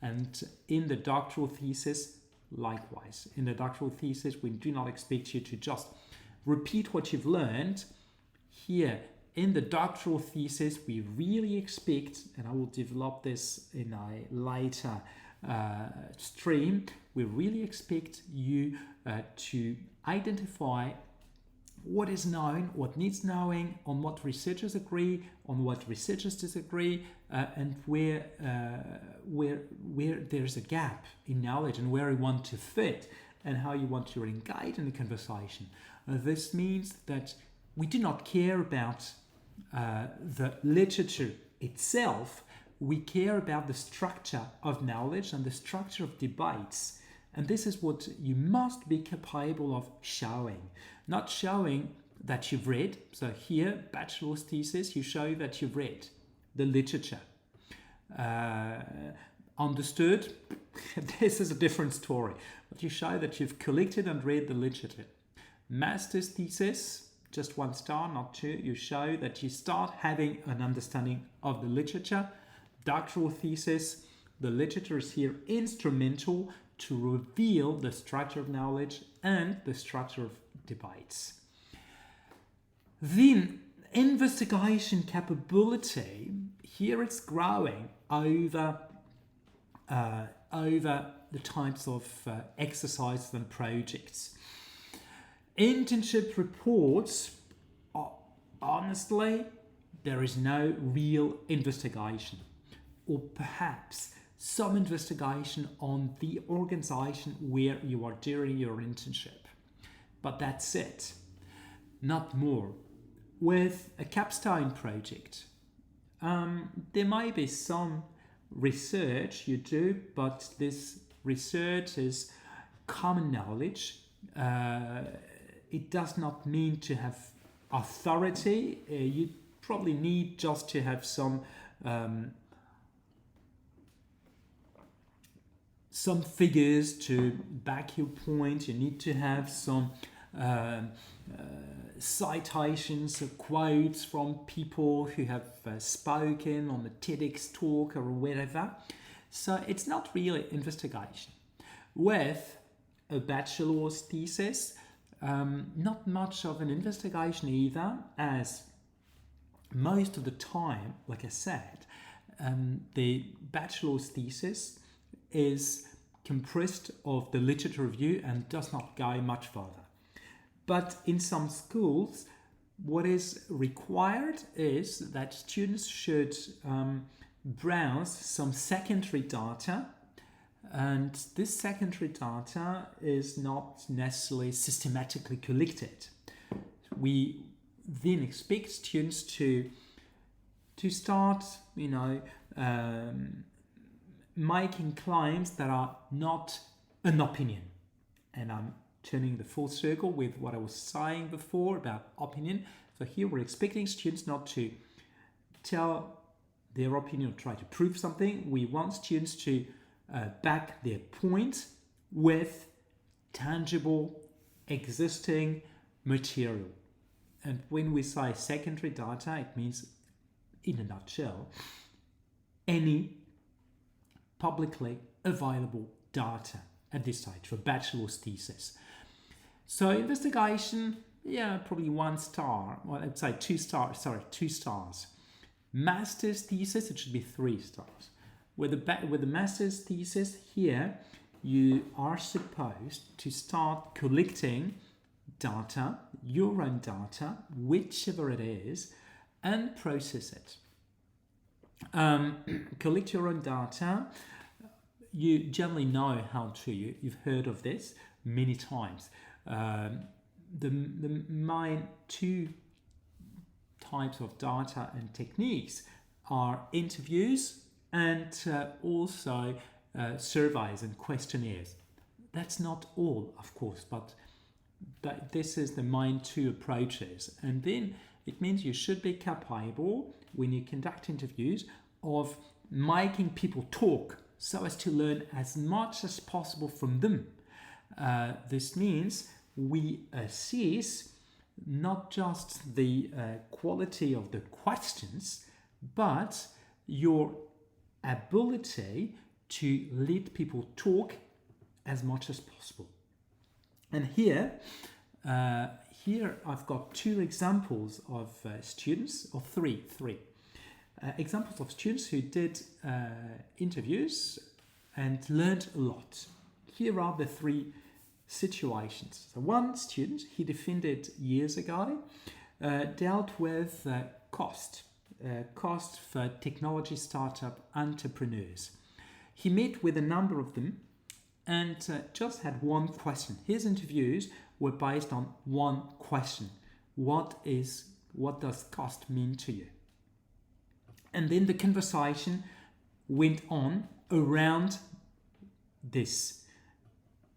And in the doctoral thesis, likewise. In the doctoral thesis, we do not expect you to just repeat what you've learned. Here, in the doctoral thesis, we really expect, and I will develop this in a later stream, we really expect you to identify what is known, what needs knowing, on what researchers agree, on what researchers disagree, and where there's a gap in knowledge and where you want to fit and how you want to engage in the conversation. This means that we do not care about the literature itself. We care about the structure of knowledge and the structure of debates. And this is what you must be capable of showing. Not showing that you've read. So here, bachelor's thesis, you show that you've read the literature. Understood? This is a different story. But you show that you've collected and read the literature. Master's thesis, just 1 star, not 2. You show that you start having an understanding of the literature. Doctoral thesis, the literature is here instrumental to reveal the structure of knowledge and the structure of debates. Then, investigation capability, here it's growing over the types of exercises and projects. Internship reports, honestly, there is no real investigation, or perhaps some investigation on the organization where you are doing your internship. But that's it, not more. With a capstone project, there may be some research you do, but this research is common knowledge. It does not mean to have authority. You probably need just to have some figures to back your point. You need to have some citations, quotes from people who have spoken on the TEDx talk or whatever. So it's not really investigation. With a bachelor's thesis, not much of an investigation either, as most of the time, like I said, the bachelor's thesis is compressed of the literature review and does not go much further. But in some schools, what is required is that students should browse some secondary data, and this secondary data is not necessarily systematically collected. We then expect students to start, making claims that are not an opinion. And I'm turning the full circle with what I was saying before about opinion. So here we're expecting students not to tell their opinion or try to prove something. We want students to back their point with tangible, existing material. And when we say secondary data, it means, in a nutshell, any publicly available data at this stage for bachelor's thesis. So investigation, probably 1 star. Well, I'd say 2 stars. 2 stars. Master's thesis, it should be 3 stars. With the master's thesis here, you are supposed to start collecting data, your own data, whichever it is, and process it. Collect your own data. You generally know how to. You've heard of this many times. The main 2 types of data and techniques are interviews and also surveys and questionnaires. That's not all, of course, but this is the main 2 approaches. And then it means you should be capable, when you conduct interviews, of making people talk so as to learn as much as possible from them. This means we assess not just the quality of the questions, but your ability to let people talk as much as possible. And here I've got 2 examples of students, or three examples of students who did interviews and learned a lot. Here are the 3 situations. So one student, he defended years ago, dealt with cost for technology startup entrepreneurs. He met with a number of them and just had one question. His interviews were based on one question. What does cost mean to you? And then the conversation went on around this.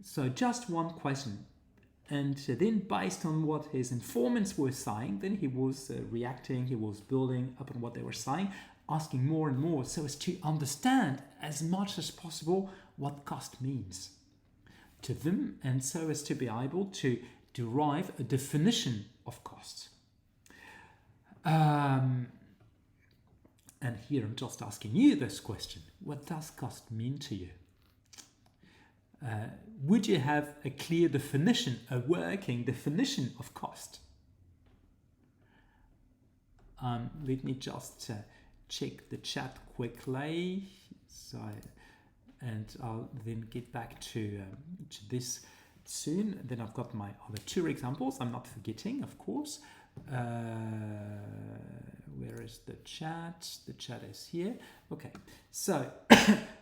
So just one question. And then based on what his informants were saying, then he was reacting, he was building up on what they were saying, asking more and more so as to understand as much as possible what cost means to them, and so as to be able to derive a definition of cost. And here I'm just asking you this question. What does cost mean to you? Would you have a clear definition, a working definition of cost? Let me just check the chat quickly. And I'll then get back to this soon. Then I've got my other 2 examples. I'm not forgetting, of course. Where is the chat? The chat is here. Okay, so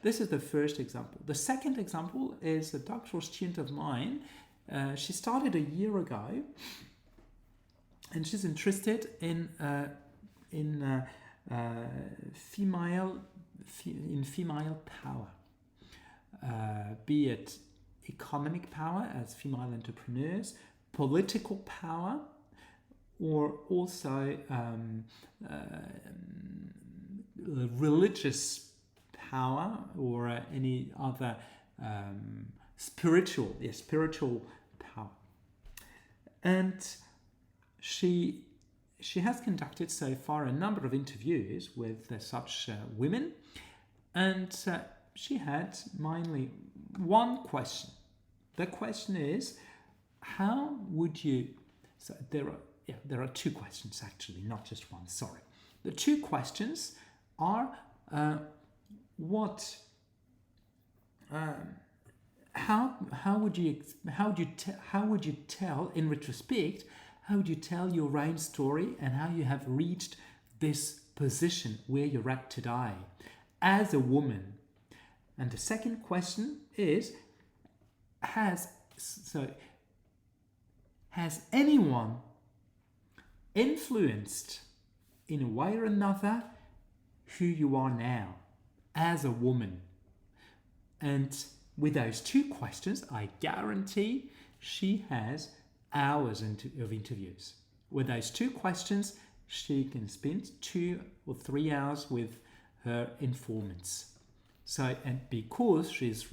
this is the first example. The second example is a doctoral student of mine. She started a year ago, and she's interested in female power, be it economic power as female entrepreneurs, political power, or also religious power, or any other spiritual power. And she has conducted so far a number of interviews with such women, and she had mainly one question. The question is, how would you... So there are 2 questions actually, not just one, sorry. The two questions are how would you tell in retrospect, how would you tell your own story and how you have reached this position where you're at today as a woman. And the second question is, has anyone influenced in a way or another who you are now as a woman? And with those two questions, I guarantee she has hours of interviews. With those two questions, she can spend 2 or 3 hours with her informants. So, and because she's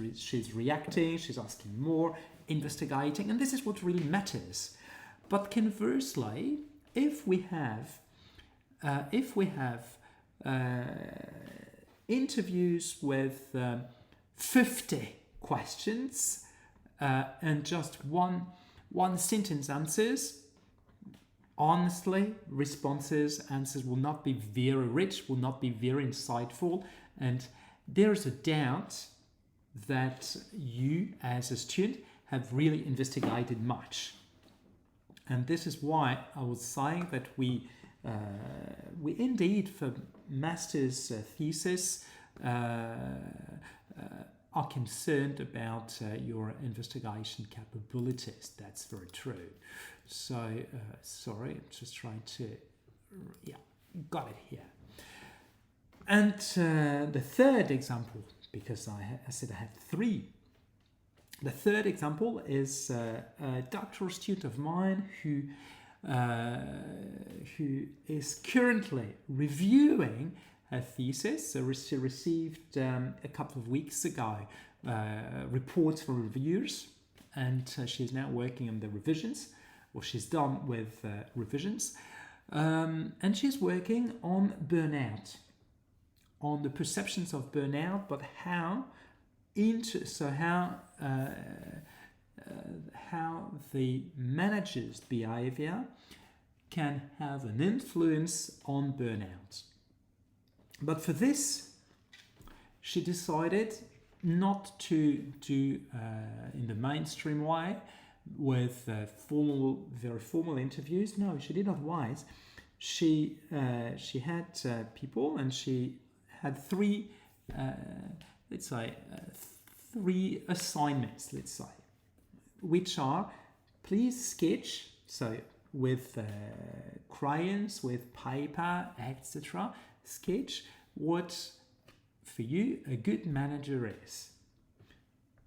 reacting, she's asking more, investigating, and this is what really matters. But conversely, if we have interviews with 50 questions and just one sentence answers, honestly, answers will not be very rich, will not be very insightful, and there is a doubt that you as a student have really investigated much. And this is why I was saying that we indeed, for master's thesis, are concerned about your investigation capabilities. That's very true. So, sorry, I'm just trying to, got it here. And the third example, because I said I had 3. The third example is a doctoral student of mine who is currently reviewing her thesis. So she received a couple of weeks ago reports from reviewers, and she's now working on the revisions, or she's done with revisions, and she's working on burnout, on the perceptions of burnout, but how the manager's behavior can have an influence on burnout. But for this, she decided not to do in the mainstream way with very formal interviews. No, she did not wise. She had people, and she had 3 3 assignments, let's say, which are, please sketch, so with crayons, with paper, etc., sketch what for you a good manager is.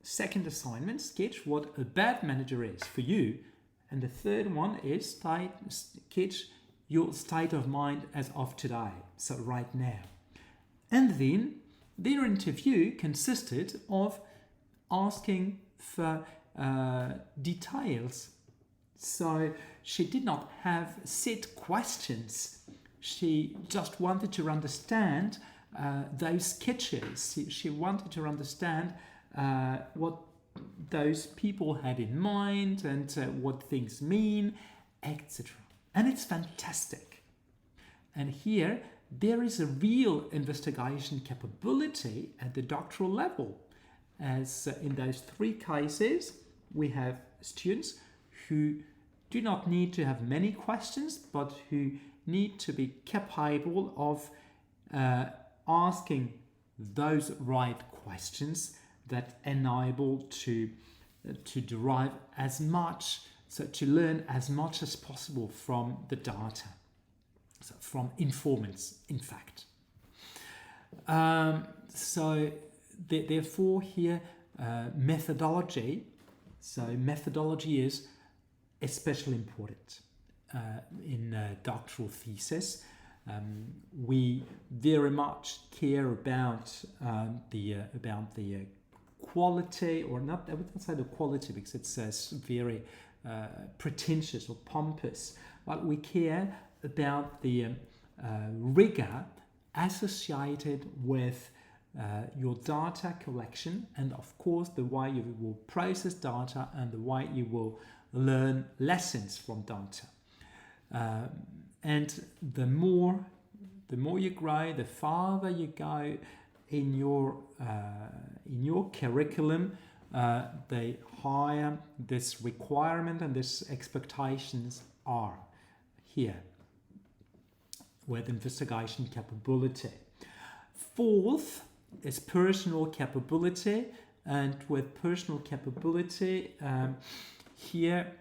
Second assignment, sketch what a bad manager is for you. And the third one is sketch your state of mind as of today, so right now. And then their interview consisted of asking for details. So she did not have set questions. She just wanted to understand those sketches. She wanted to understand what those people had in mind and what things mean, etc. And it's fantastic. And here, there is a real investigation capability at the doctoral level. As in those 3 cases, we have students who do not need to have many questions, but who need to be capable of asking those right questions that enable to derive as much, so to learn as much as possible from the data, so from informants, in fact. Therefore here, methodology. So methodology is especially important in doctoral thesis. We very much care about the quality, or not. I wouldn't say the quality because it's very pretentious or pompous, but we care about the rigor associated with your data collection, and of course the way you will process data and the way you will learn lessons from data. And the The more you grow, the farther you go in your curriculum, the higher this requirement and this expectations are here with investigation capability. Fourth is personal capability, and with personal capability, here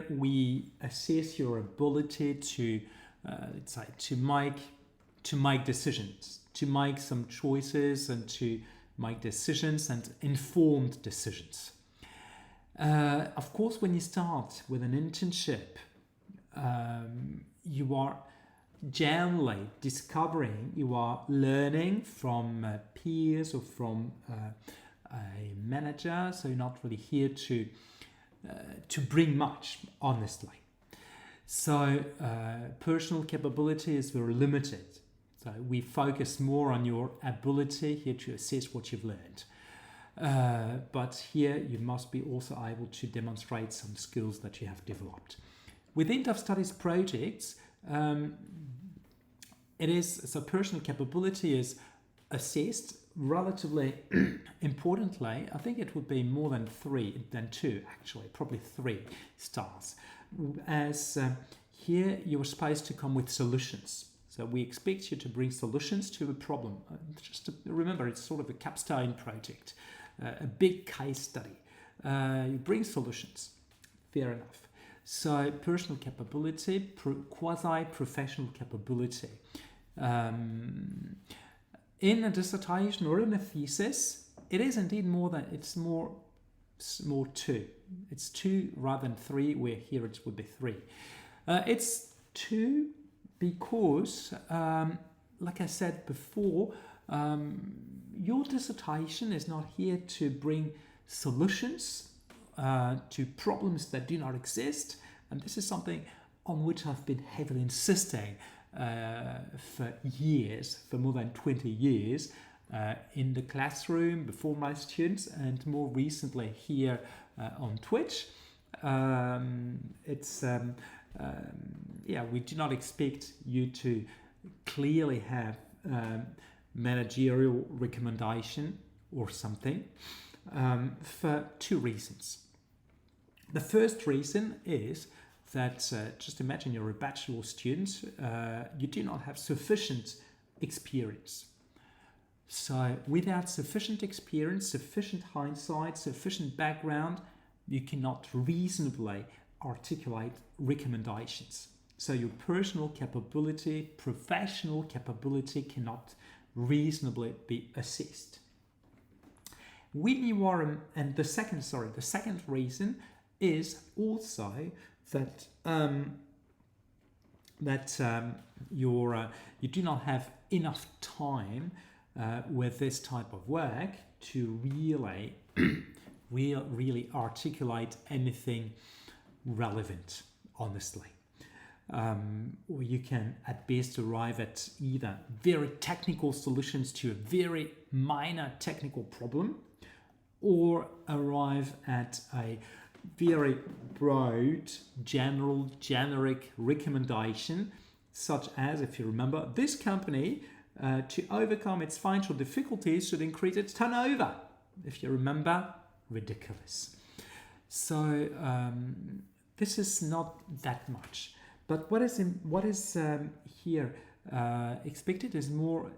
we assess your ability to let's say to make decisions, to make some choices, and to make decisions and informed decisions. Of course, when you start with an internship, you are generally discovering, you are learning from peers or from a manager, so you're not really here to bring much, honestly. So personal capability is very limited. So we focus more on your ability here to assess what you've learned. But here you must be also able to demonstrate some skills that you have developed. With end of studies projects, so personal capability is assessed relatively importantly. I think it would be more than two actually, probably 3 stars. As here you're supposed to come with solutions. So we expect you to bring solutions to a problem. Just to remember, it's sort of a capstone project, a big case study. You bring solutions. Fair enough. So personal capability, quasi-professional capability. In a dissertation or in a thesis, it is indeed it's more 2. It's 2 rather than 3, where here it would be 3. It's 2 because, like I said before, your dissertation is not here to bring solutions to problems that do not exist, and this is something on which I've been heavily insisting for years, for more than 20 years, in the classroom before my students, and more recently here on Twitch. We do not expect you to clearly have managerial recommendation or something, for 2 reasons. The first reason is that, just imagine you're a bachelor student, you do not have sufficient experience. So without sufficient experience, sufficient hindsight, sufficient background, you cannot reasonably articulate recommendations. So your personal capability, professional capability cannot reasonably be assessed. When you are, and the second reason is also that you do not have enough time with this type of work to really articulate anything relevant, honestly. Or you can at best arrive at either very technical solutions to a very minor technical problem, or arrive at a very broad, generic recommendation, such as, if you remember, this company, to overcome its financial difficulties, should increase its turnover. If you remember, ridiculous. So this is not that much. But what is here expected is more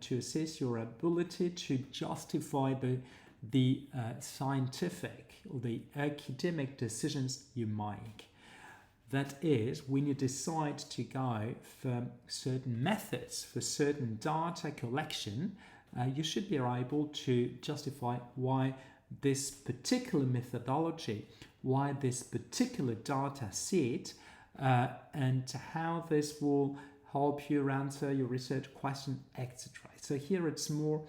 to assess your ability to justify the scientific or the academic decisions you make. That is, when you decide to go for certain methods, for certain data collection, you should be able to justify why this particular methodology, why this particular data set, and how this will help you answer your research question, etc. So here it's more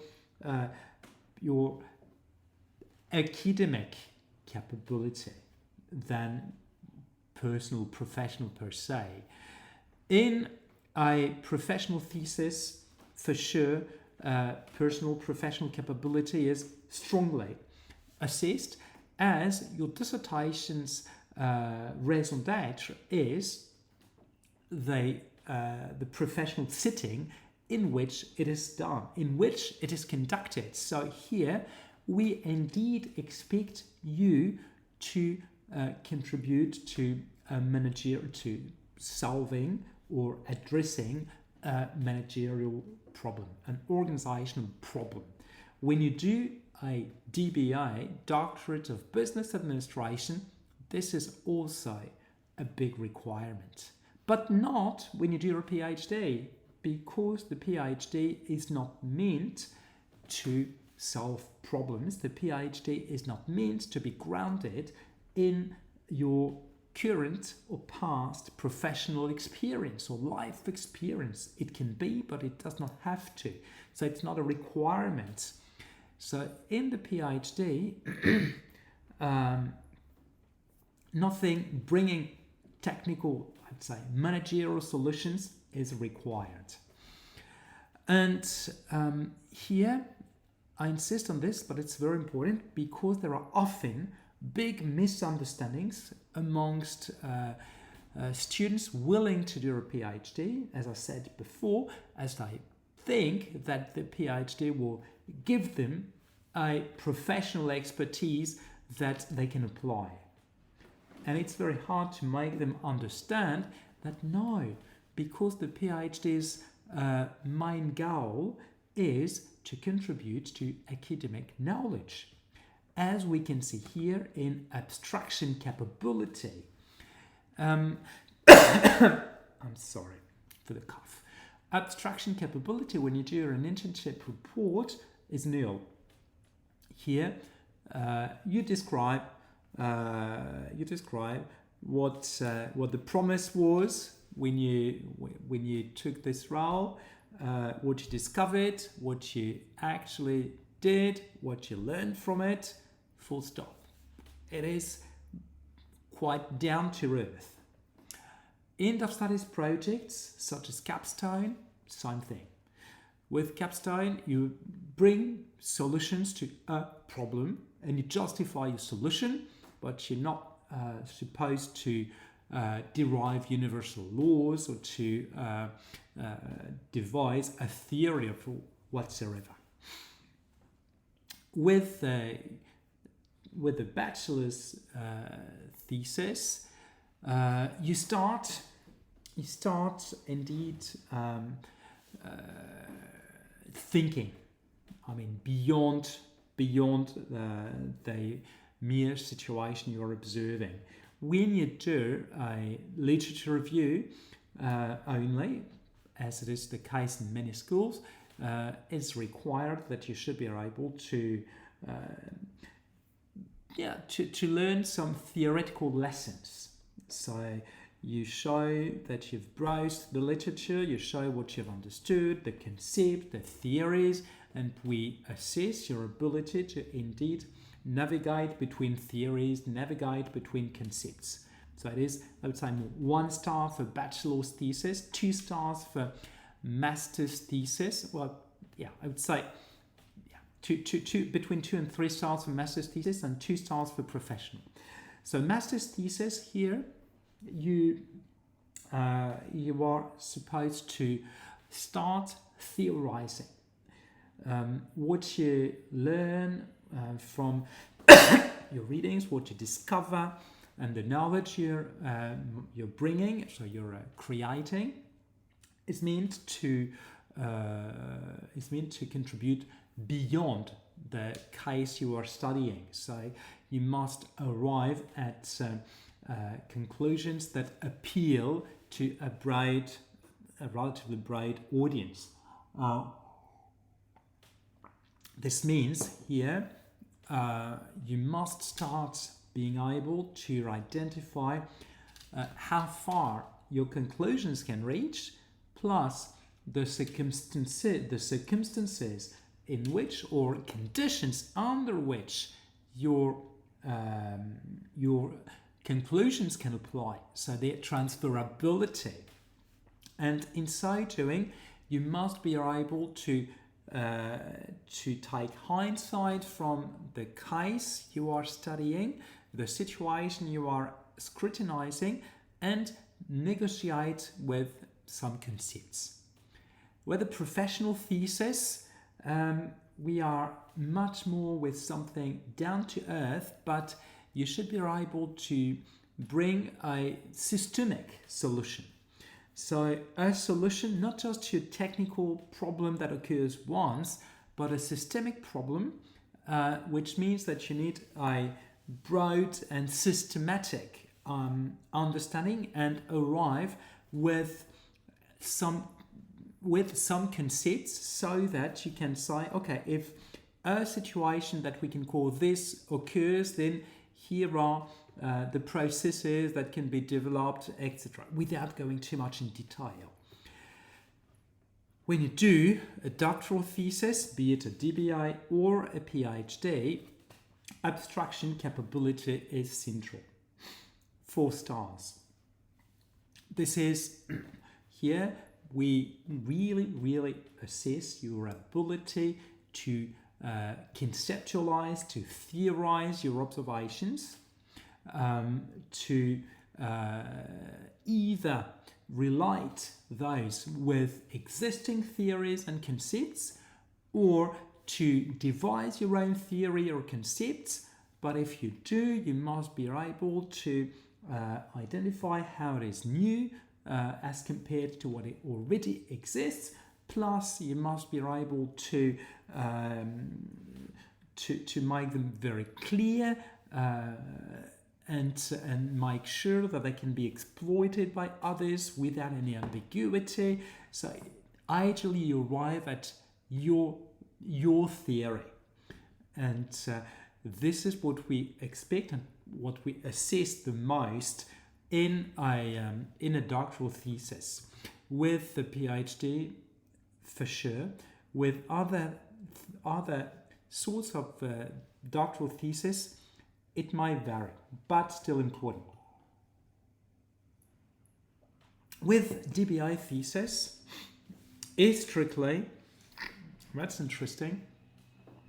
your academic capability than professional per se. In a professional thesis, for sure, professional capability is strongly assessed, as your dissertation's raison d'être is the the professional setting in which it is done, in which it is conducted. So here we indeed expect you to contribute to to solving or addressing a managerial problem, an organizational problem. When you do a DBA, Doctorate of Business Administration, this is also a big requirement. But not when you do your PhD, because the PhD is not meant to solve problems. The PhD is not meant to be grounded in your current or past professional experience or life experience. It can be, but it does not have to. So it's not a requirement. So in the PhD, nothing bringing technical, I'd say, managerial solutions is required. And here I insist on this, but it's very important because there are often big misunderstandings amongst students willing to do a PhD, as I said before, as they think that the PhD will give them a professional expertise that they can apply. And it's very hard to make them understand that no, because the PhD's main goal is to contribute to academic knowledge, as we can see here in abstraction capability. I'm sorry for the cough. Abstraction capability, when you do an internship report, is nil. Here, you describe what the promise was when you took this role, what you discovered, what you actually did, what you learned from it. Full stop. It is quite down to earth. End of studies projects such as capstone, same thing. With capstone, you bring solutions to a problem and you justify your solution, but you're not supposed to derive universal laws or to devise a theory of whatsoever. With the bachelor's thesis, you start indeed thinking. I mean, beyond the mere situation you're observing. When you do a literature review only, as it is the case in many schools, it's required that you should be able to learn some theoretical lessons. So you show that you've browsed the literature, you show what you've understood, the concept, the theories, and we assess your ability to indeed navigate between theories, navigate between concepts. So it is, I would say, 1 star for bachelor's thesis, 2 stars for master's thesis. Well, yeah, I would say between 2 and 3 stars for master's thesis and 2 stars for professional. So master's thesis here, you are supposed to start theorizing. What you learn from your readings, what you discover, and the knowledge you're bringing, so you're creating, is meant to contribute beyond the case you are studying. So you must arrive at conclusions that appeal to a relatively broad audience. This means here you must start being able to identify how far your conclusions can reach, plus the circumstances in which, or conditions under which, your conclusions can apply, so their transferability. And in so doing, you must be able to take hindsight from the case you are studying, the situation you are scrutinizing, and negotiate with some concepts. With a professional thesis, we are much more with something down to earth, but you should be able to bring a systemic solution. So a solution not just to a technical problem that occurs once, but a systemic problem, which means that you need a broad and systematic understanding and arrive with some concepts, so that you can say, okay, if a situation that we can call this occurs, then here are the processes that can be developed, etc., without going too much in detail. When you do a doctoral thesis, be it a DBA or a PhD, abstraction capability is central. 4 stars. This is here we really assess your ability to conceptualize, to theorize your observations, to either relate those with existing theories and concepts, or to devise your own theory or concepts. But if you do, you must be able to identify how it is new as compared to what it already exists. Plus, you must be able to make them very clear and make sure that they can be exploited by others without any ambiguity. So, ideally, you arrive at your theory, and this is what we expect and what we assess the most in a doctoral thesis. With the PhD, for sure. With other sorts of doctoral thesis, it might vary, but still important. With DBA thesis, strictly, that's interesting.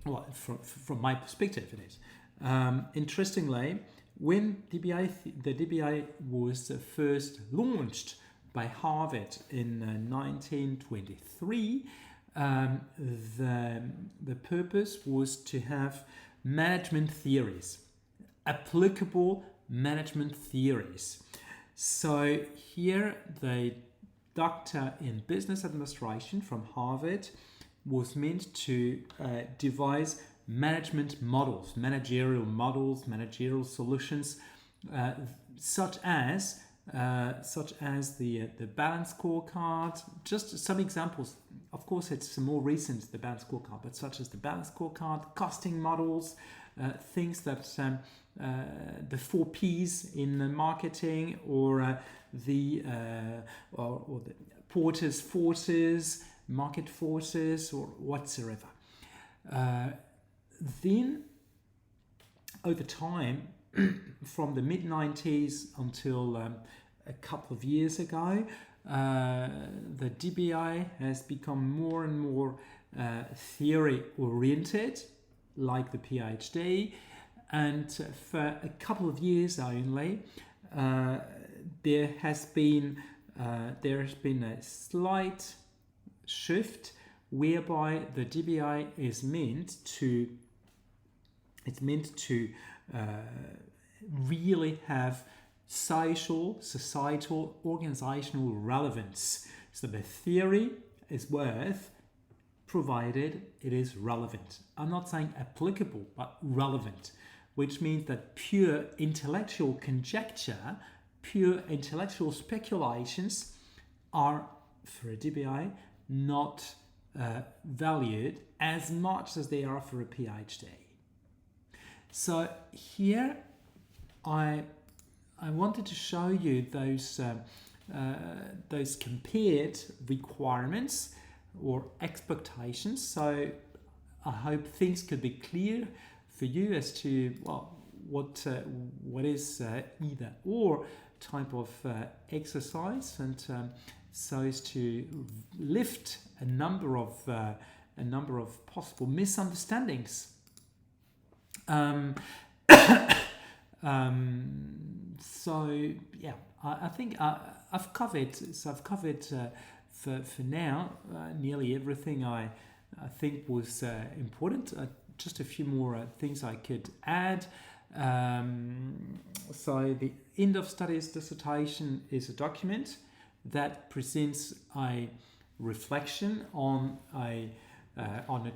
Well, from my perspective, it is. Interestingly, when the DBA was first launched by Harvard in 1923, the purpose was to have management theories, applicable management theories. So here the doctor in business administration from Harvard was meant to devise management models, managerial solutions, such as the balance scorecard. Just some examples. Of course, it's more recent, the balance scorecard, but such as the balance scorecard, costing models, things that the 4 Ps in marketing, or the Porter's forces, market forces, or whatsoever. Then, over time, from the mid-90s until a couple of years ago, the DBA has become more and more theory-oriented, like the PhD, and for a couple of years only, there has been a slight shift whereby the DBA is meant to really have societal, organizational relevance. So the theory is worth provided it is relevant. I'm not saying applicable, but relevant, which means that pure intellectual conjecture, pure intellectual speculations are, for a DBA, not valued as much as they are for a PhD. So here I wanted to show you those compared requirements or expectations. So I hope things could be clear for you as to what is either or type of exercise, and so as to lift a number of possible misunderstandings. So yeah, I think I've covered. So I've covered for now nearly everything I think was important. Just a few more things I could add. So the end of studies dissertation is a document that presents a reflection on a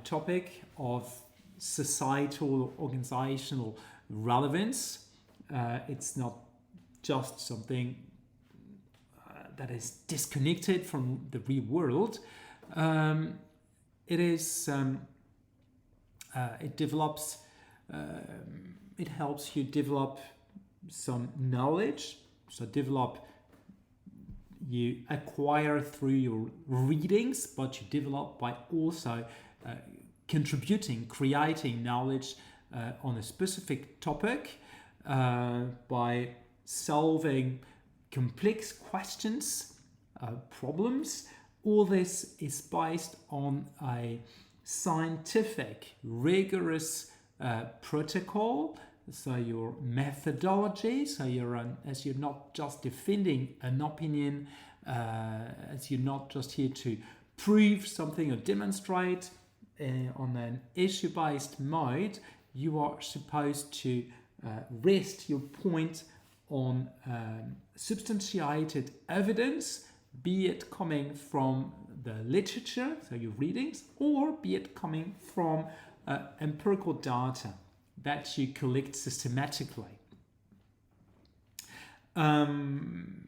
topic of societal or organizational relevance. It's not just something that is disconnected from the real world. It is. It develops. It helps you develop some knowledge. So you acquire through your readings, but you develop by also contributing, creating knowledge on a specific topic by solving complex questions, problems. All this is based on a scientific, rigorous protocol. So your methodology, so as you're not just defending an opinion, as you're not just here to prove something or demonstrate on an issue-based mode, you are supposed to rest your point on substantiated evidence, be it coming from the literature, so your readings, or be it coming from empirical data that you collect systematically. Then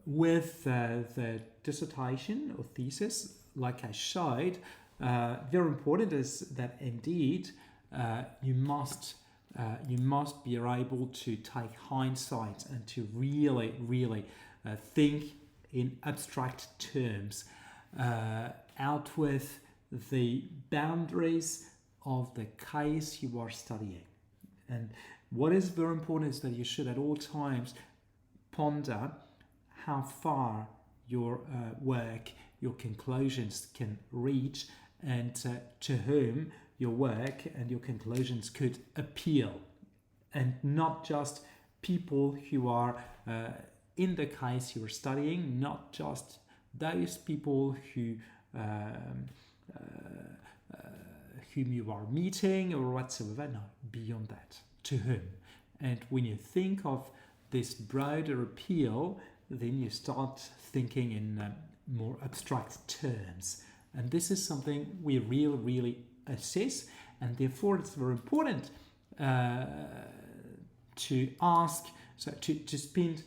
with the dissertation or thesis, like I showed, very important is that indeed you must be able to take hindsight and to really think in abstract terms, out with the boundaries of the case you are studying. And what is very important is that you should at all times ponder how far your work, your conclusions can reach, and to whom your work and your conclusions could appeal, and not just people who are in the case you are studying, not just those people whom you are meeting or whatsoever. No, beyond that, to whom. And when you think of this broader appeal, then you start thinking in more abstract terms. And this is something we really assess, and therefore it's very important to ask, so to spend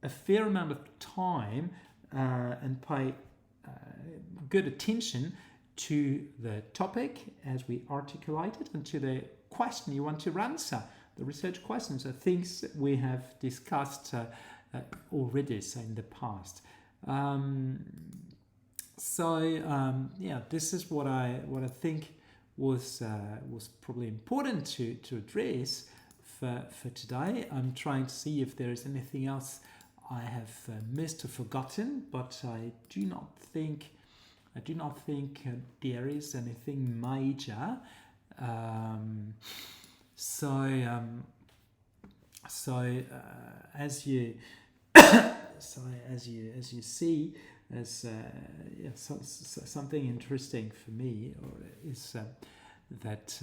a fair amount of time and pay good attention to the topic as we articulate it, and to the question you want to answer, the research questions, the things that we have discussed already, so in the past. This is what I think was probably important to address for today. I'm trying to see if there is anything else I have missed or forgotten, but I do not think there is anything major. As you see, as something interesting for me is that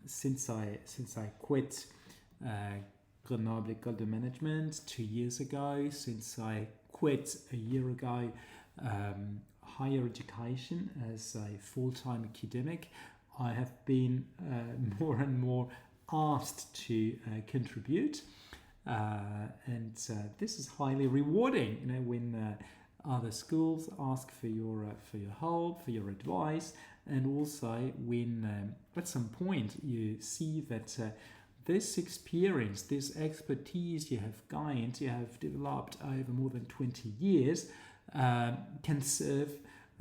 since I quit 𝕻𝕠𝕦𝕤 management 2 years ago, since I quit a year ago higher education as a full-time academic, I have been more and more asked to contribute, and this is highly rewarding. When other schools ask for your help, for your advice, and also when at some point you see that this experience, this expertise you have gained, you have developed over more than 20 years, can serve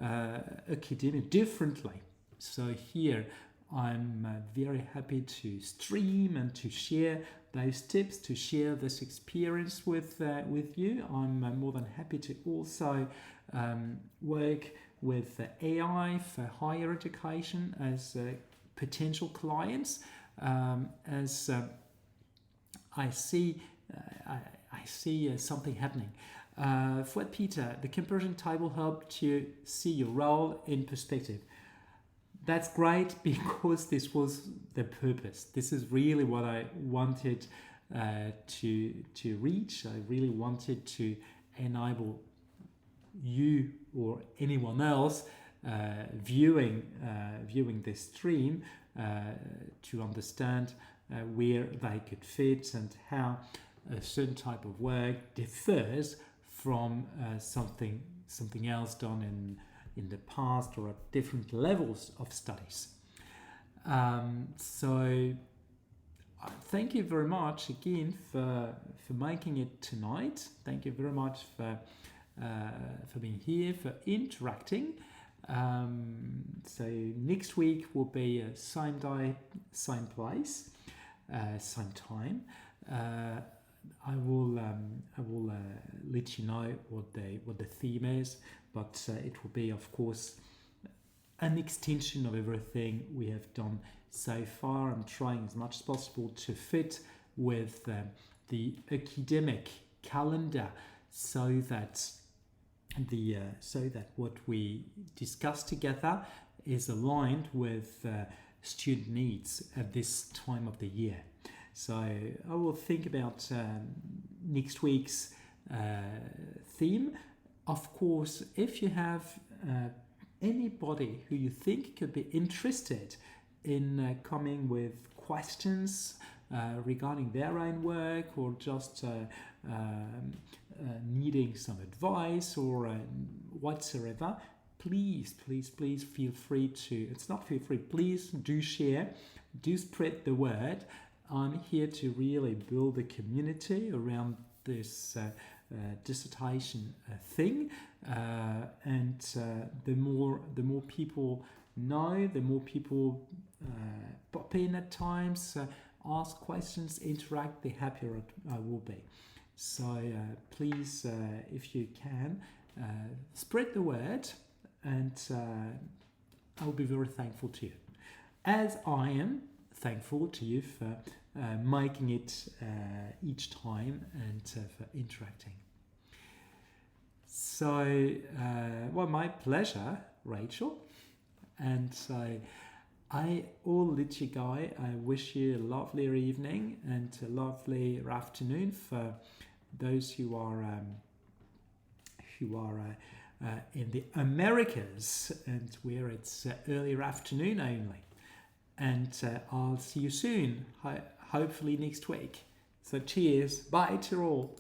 academia differently. So here I'm very happy to stream and to share those tips, to share this experience with you. I'm more than happy to also work with AI for higher education as potential clients, as I see something happening. Fouad Peter, the comparison table helped you see your role in perspective. That's great because this was the purpose. This is really what I wanted to reach. I really wanted to enable you or anyone else viewing this stream to understand where they could fit and how a certain type of work differs from something else done in the past or at different levels of studies. So thank you very much again for making it tonight. Thank you very much for being here, for interacting. So next week will be same day, same place, same time. I will let you know what the theme is, but it will be, of course, an extension of everything we have done so far. I'm trying as much as possible to fit with the academic calendar, so that what we discuss together is aligned with student needs at this time of the year. So I will think about next week's theme. Of course, if you have anybody who you think could be interested in coming with questions regarding their own work, or just needing some advice or whatsoever, please feel free to, it's not feel free, please do share, do spread the word. I'm here to really build a community around this dissertation thing, and the more people know, the more people pop in at times, ask questions, interact, the happier I will be. So please, if you can, spread the word, and I'll be very thankful to you, as I am thankful to you for making it each time, and for interacting. So, well, my pleasure, Rachel. And so I will let you go. I wish you a lovely evening and a lovely afternoon for those who are in the Americas, and where it's early afternoon only. And I'll see you soon, hopefully next week. So cheers, bye to all.